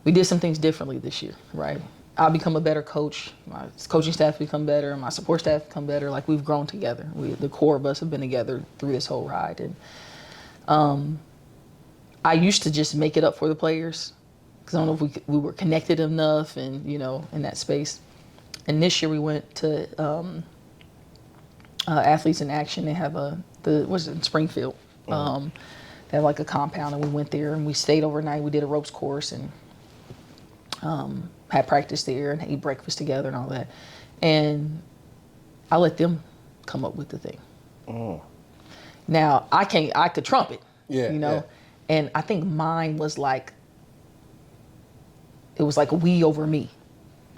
We did some things differently this year, right? I'll become a better coach. My coaching staff become better. My support staff become better. Like, we've grown together. The core of us have been together through this whole ride. And I used to just make it up for the players because I don't know if we were connected enough and, in that space. And this year we went to Athletes in Action. They have in Springfield. Mm-hmm. They have like a compound, and we went there and we stayed overnight. We did a ropes course and had practice there and ate breakfast together and all that. And I let them come up with the thing. Mm. Now, I could trump it, And I think mine was like, it was like we over me,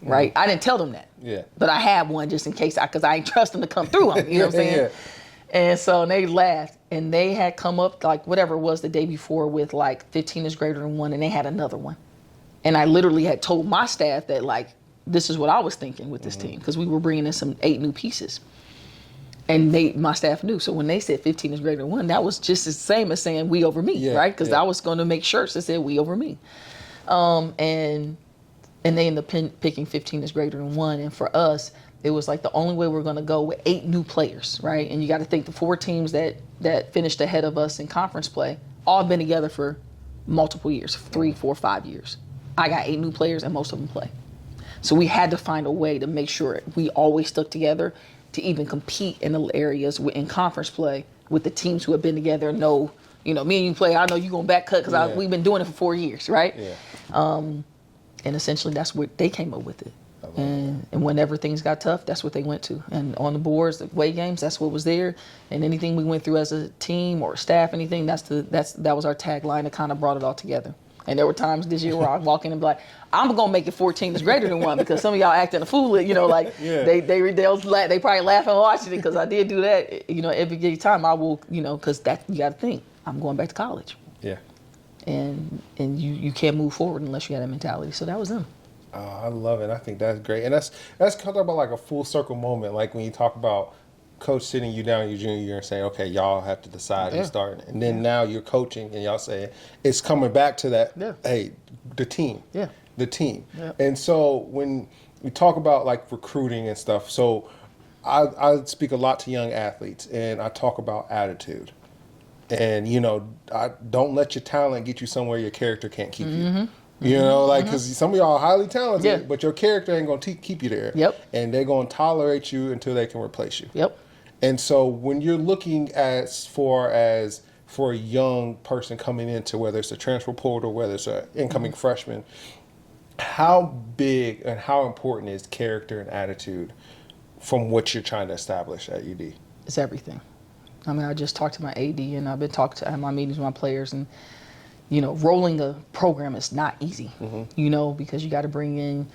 right? I didn't tell them that. Yeah. But I had one just in case, because I ain't trust them to come through them, you know what I'm saying? And so they laughed. and they had come up like whatever it was the day before with like 15 is greater than 1, and they had another one. And I literally had told my staff that like, this is what I was thinking with this team, because we were bringing in some 8 new pieces. And my staff knew. So when they said 15 is greater than 1, that was just the same as saying we over me, right? Because I was going to make shirts that said we over me. And they ended up picking 15 is greater than 1. And for us, it was like the only way we're going to go with 8 new players, right? And you got to think the 4 teams that finished ahead of us in conference play all been together for multiple years, 3, 4, 5 years. I got 8 new players, and most of them play. So we had to find a way to make sure we always stuck together to even compete in the areas in conference play with the teams who have been together. Me and you play. I know you're going to back cut because we've been doing it for 4 years, right?
Yeah.
And essentially that's what they came up with it. And whenever things got tough, that's what they went to. And on the boards, the away games, that's what was there. And anything we went through as a team or staff, anything, that was our tagline that kind of brought it all together. And there were times this year where I walk in and be like, I'm gonna make it 14 is greater than 1 because some of y'all acting a fool, they probably laugh and watching it because I did do that. Every time I will, because that you got to think I'm going back to college.
Yeah.
And you can't move forward unless you have that mentality. So that was them.
I love it. I think that's great, and that's kind of about like a full circle moment, like when you talk about coach sitting you down your junior year and saying, okay, y'all have to decide who's starting. And then now you're coaching and y'all saying it's coming back to that, hey, the team. Yeah. The team. Yeah. And so when we talk about like recruiting and stuff, so I speak a lot to young athletes and I talk about attitude. And, I don't let your talent get you somewhere your character can't keep you. Because some of y'all are highly talented, but your character ain't going to keep you there. Yep. And they're going to tolerate you until they can replace you. Yep. And so when you're looking as far as for a young person coming into, whether it's a transfer portal, whether it's an incoming freshman, how big and how important is character and attitude from what you're trying to establish at UD?
It's everything. I mean, I just talked to my AD and I've been talking to my meetings with my players, and rolling a program is not easy, because you got to bring in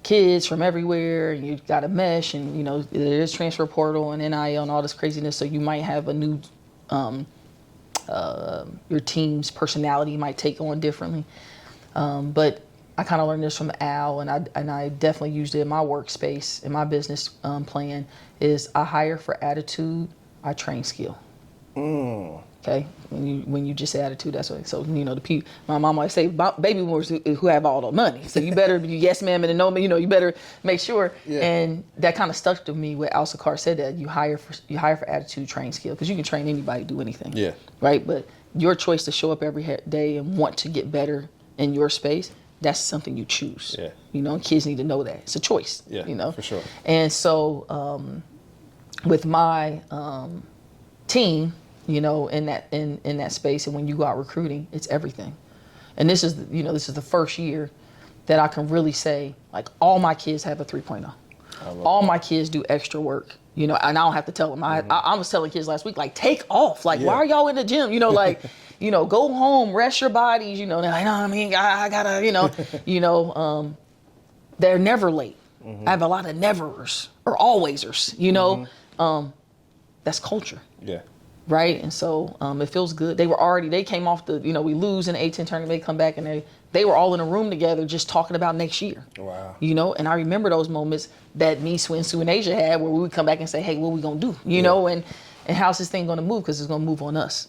kids from everywhere, and you got to mesh, and, there's transfer portal and NIL and all this craziness, so you might have a new, your team's personality might take on differently. But I kind of learned this from Al, and I definitely used it in my workspace, in my business plan, is I hire for attitude, I train skill. Okay, when you just say attitude, that's what. So my mom always say baby boomers who have all the money. So you better be yes ma'am and no ma'am. You better make sure. Yeah. And that kind of stuck to me. Where Al Sakar said that you hire for attitude, train skill, because you can train anybody to do anything. Yeah. Right, but your choice to show up every day and want to get better in your space, that's something you choose. Yeah. And kids need to know that it's a choice. Yeah. For sure. And so with my team. In that space, and when you go out recruiting, it's everything. And this is the first year that I can really say, like, all my kids have a 3.0. All my kids do extra work, and I don't have to tell them. I was telling kids last week, like, take off. Like, why are y'all in the gym? Go home, rest your bodies. They're like, no, I mean, I gotta, they're never late. I have a lot of neverers or alwaysers, that's culture. Yeah. Right, and so it feels good. They came off we lose in the A-10 tournament, they come back, and they were all in a room together just talking about next year. Wow. And I remember those moments that me, Swin, Sue, and Asia had where we would come back and say, hey, what are we going to do? And how's this thing going to move? Because it's going to move on us.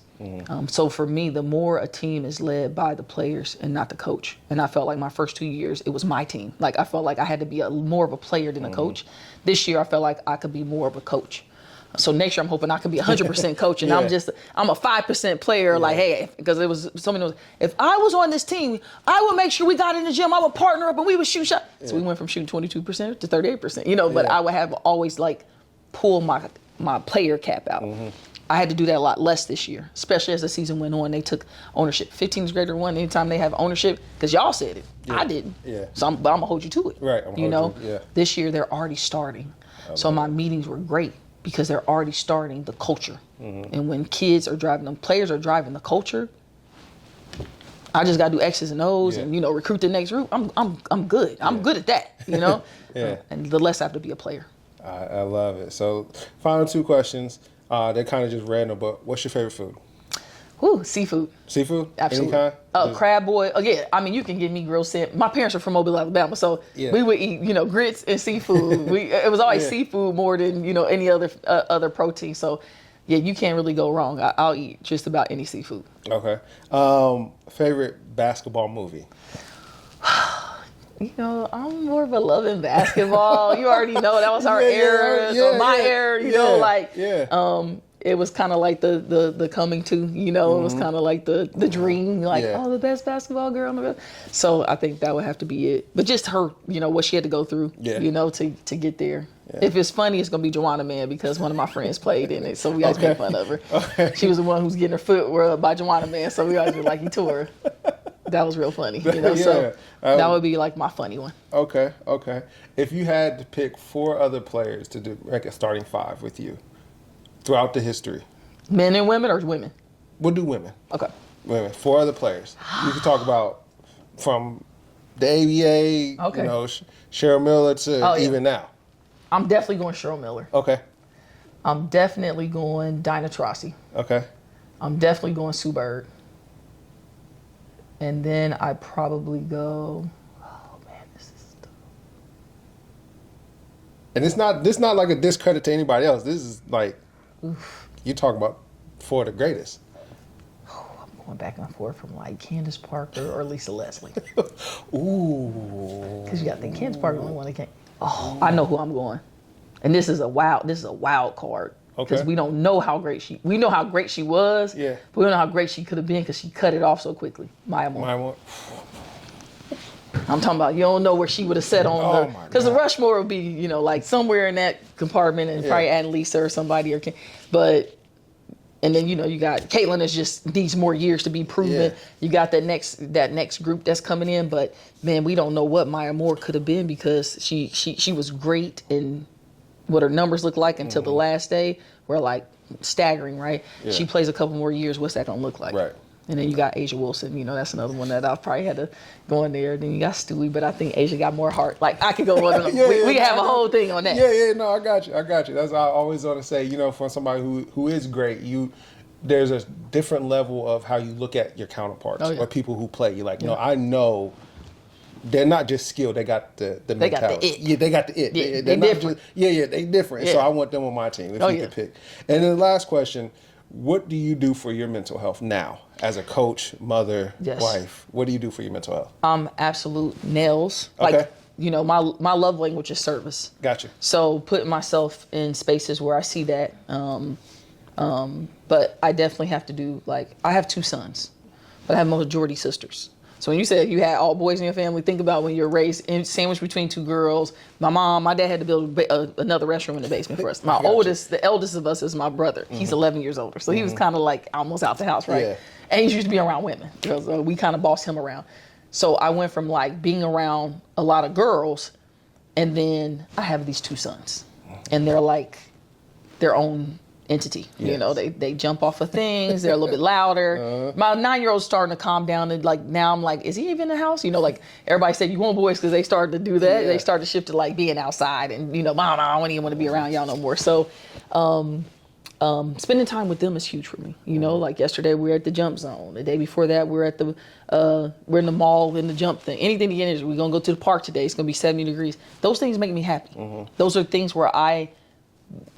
So for me, the more a team is led by the players and not the coach. And I felt like my first 2 years, it was my team. Like I felt like I had to be more of a player than a coach. This year, I felt like I could be more of a coach. So next year I'm hoping I can be 100% coach, and I'm a 5% player. Like, hey, because it was somebody knows, if I was on this team, I would make sure we got in the gym. I would partner up and we would shoot shots. Yeah. So we went from shooting 22% to 38%. But I would have always pull my player cap out. I had to do that a lot less this year, especially as the season went on. They took ownership. 15 is greater than 1. Anytime they have ownership, because y'all said it, I didn't. Yeah. So I'm gonna hold you to it. Right. This year they're already starting. So my meetings were great, because they're already starting the culture. And when kids are driving them, players are driving the culture, I just got to do X's and O's and, recruit the next group. I'm good. I'm good at that, And the less I have to be a player.
I love it. So final 2 questions. They're kind of just random, but what's your favorite food?
Ooh, seafood.
Seafood?
Absolutely.
Any kind?
Crab boil. Again, I mean, you can give me grilled salmon. My parents are from Mobile, Alabama, so we would eat, grits and seafood. It was always seafood more than, any other protein. So, yeah, you can't really go wrong. I'll eat just about any seafood.
Okay. Favorite basketball movie?
I'm more of a loving basketball. You already know that was our era, or my era. It was kind of like the coming to, it was kind of like the dream, the best basketball girl on the field. So I think that would have to be it. But just her, what she had to go through, to get there. Yeah. If it's funny, it's gonna be Joanna Man because one of my friends played in it, so we always make fun of her. Okay. She was the one who's getting her foot rubbed by Joanna Man, so we always be like, he tore her. That was real funny, So that would be like my funny one. Okay.
If you had to pick 4 other players to do like a starting 5 with you throughout the history,
men and women or women?
We'll do women.
Okay.
Women. 4 other players. You can talk about from the ABA, Cheryl Miller to even now.
I'm definitely going Cheryl Miller.
Okay.
I'm definitely going Dinah Taurasi.
Okay.
I'm definitely going Sue Bird. And then I probably go, this is tough.
And this not like a discredit to anybody else. This is like, you talking about 4 of the greatest.
I'm going back and forth from like Candace Parker or Lisa Leslie.
Ooh.
Because you got to think Candace Parker the only one that came. I know who I'm going. And this is a wild card. Because we don't know how great we know how great she was, but we don't know how great she could have been because she cut it off so quickly. Maya Moore. I'm talking about, you don't know where she would have sat on because the Rushmore would be, like somewhere in that compartment and probably add Lisa or somebody and then you got Caitlin that just needs more years to be proven. Yeah. You got that next group that's coming in, but man, we don't know what Maya Moore could have been because she was great in what her numbers look like until the last day were like staggering, right? Yeah. She plays a couple more years, what's that gonna look like? Right. And then you got Asia Wilson, that's another one that I probably had to go in there. Then you got Stewie, but I think Asia got more heart. Like I could go on. We have a whole thing on that.
No, I got you. That's what I always want to say, for somebody who is great, there's a different level of how you look at your counterparts or people who play. You're like, I know they're not just skilled. They got the mentality.
Got the it.
Yeah, they got the it.
Yeah, they're different.
They different. Yeah. So I want them on my team if you could pick. And then the last question, what do you do for your mental health now as a coach, mother, wife? What do you do for your mental health?
Absolute nails. Okay. Like, my love language is service.
Gotcha.
So putting myself in spaces where I see that. But I definitely have to do, I have 2 sons, but I have majority sisters. So when you said you had all boys in your family, think about when you're raised sandwiched between 2 girls. My dad had to build another restroom in the basement for us. The eldest of us is my brother. He's 11 years older. So he was kind of like almost out the house, right? Yeah. And he used to be around women because we kind of bossed him around. So I went from being around a lot of girls, and then I have these 2 sons. And they're like their own entity. Yes. They jump off of things. They're a little bit louder. My 9-year-old's starting to calm down, and now I'm like, is he even in the house? Everybody said you want boys because they started to do that. Yeah. They started to shift to being outside, and I don't even want to be around y'all no more. So spending time with them is huge for me. Like yesterday we were at the jump zone. The day before that we're at we're in the mall in the jump thing. Anything to get in. We're gonna go to the park today. It's gonna be 70 degrees. Those things make me happy. Those are things where I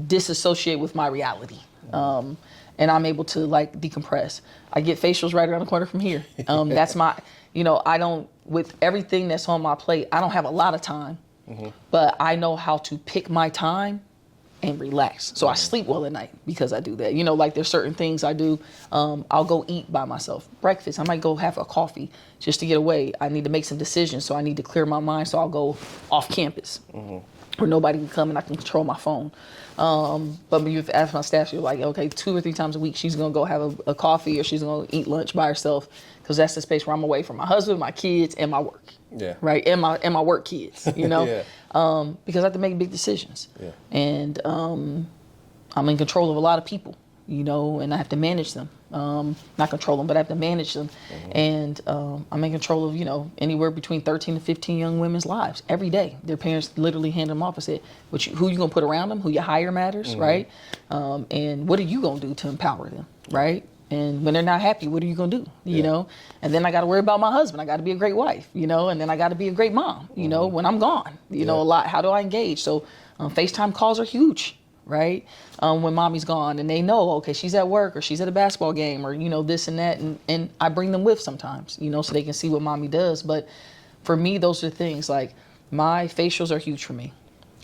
disassociate with my reality, and I'm able to decompress. I get facials right around the corner from here. That's my, I don't, with everything that's on my plate, I don't have a lot of time, but I know how to pick my time and relax. So I sleep well at night because I do that. There's certain things I do. I'll go eat by myself. Breakfast, I might go have a coffee just to get away. I need to make some decisions, so I need to clear my mind, so I'll go off campus. Where nobody can come and I can control my phone. But when you've asked my staff, you're like, okay, 2 or 3 times a week, she's going to go have a coffee or she's going to eat lunch by herself because that's the space where I'm away from my husband, my kids, and my work. Yeah. Right? And my work kids, because I have to make big decisions. Yeah. And I'm in control of a lot of people. and I have to manage them. Not control them, but I have to manage them. And I'm in control of, anywhere between 13 to 15 young women's lives every day. Their parents literally hand them off and said, who you going to put around them, who you hire matters, right? And what are you going to do to empower them, right? And when they're not happy, what are you going to do, you know? And then I got to worry about my husband. I got to be a great wife, and then I got to be a great mom, when I'm gone, a lot. How do I engage? So FaceTime calls are huge, right? When mommy's gone and they know, okay, she's at work or she's at a basketball game or, this and that. And I bring them with sometimes, so they can see what mommy does. But for me, those are things like my facials are huge for me.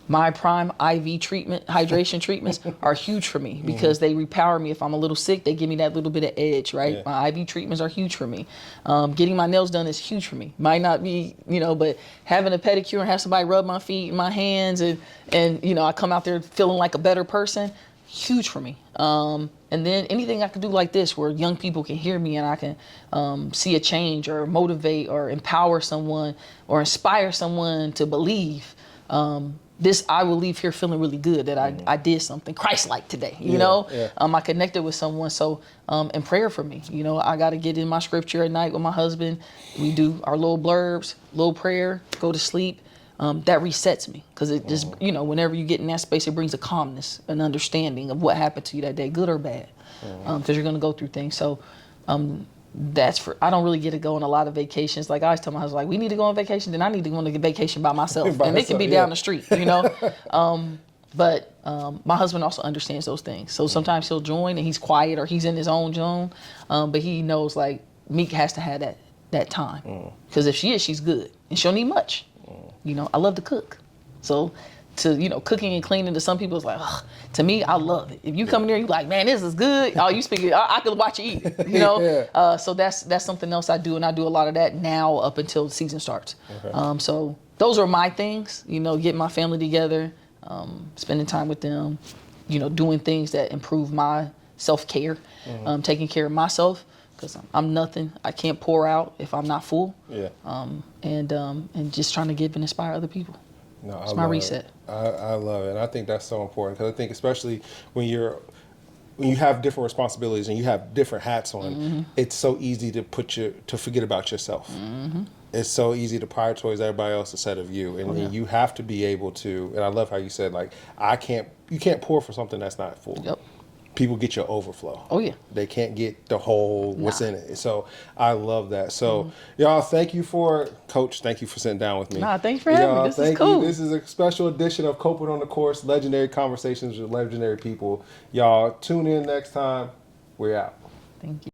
My Prime IV treatment, hydration treatments are huge for me because they repower me. If I'm a little sick, they give me that little bit of edge, right? Yeah. My IV treatments are huge for me. Getting my nails done is huge for me. Might not be, but having a pedicure and have somebody rub my feet and my hands and I come out there feeling like a better person, huge for me. And then anything I can do like this where young people can hear me and I can see a change or motivate or empower someone or inspire someone to believe. This, I will leave here feeling really good that I did something Christ-like today, you know? Yeah. I connected with someone. So, and prayer for me, I got to get in my scripture at night with my husband. We do our little blurbs, little prayer, go to sleep. That resets me because it just, whenever you get in that space, it brings a calmness, an understanding of what happened to you that day, good or bad, because you're going to go through things. So, I don't really get to go on a lot of vacations. Like I always tell my husband, we need to go on vacation, then I need to go on a vacation by myself. And it can be down the street, But my husband also understands those things. So sometimes he'll join and he's quiet or he's in his own zone. But he knows like Meek has to have that time. Because if she is, she's good. And she don't need much. I love to cook. So cooking and cleaning to some people is like, ugh. To me, I love it. If you come in there, you like, man, this is good. Oh, you speak it. I could watch you eat it, So that's something else I do. And I do a lot of that now up until the season starts. Okay. So those are my things, getting my family together, spending time with them, doing things that improve my self-care, taking care of myself. Because I'm nothing. I can't pour out if I'm not full. Yeah. And just trying to give and inspire other people. No, it's my reset.
I love it. And I think that's so important because I think especially when you have different responsibilities and you have different hats on, it's so easy to forget about yourself. It's so easy to prioritize everybody else instead of you. And you have to be able to, and I love how you said, like, you can't pour for something that's not full. Yep. People get your overflow. Oh, yeah. They can't get the whole what's in it. So I love that. So, y'all, thank you for sitting down with me.
Thanks for having me. This is cool.
This is a special edition of Coping on the Course, Legendary Conversations with Legendary People. Y'all, tune in next time. We're out.
Thank you.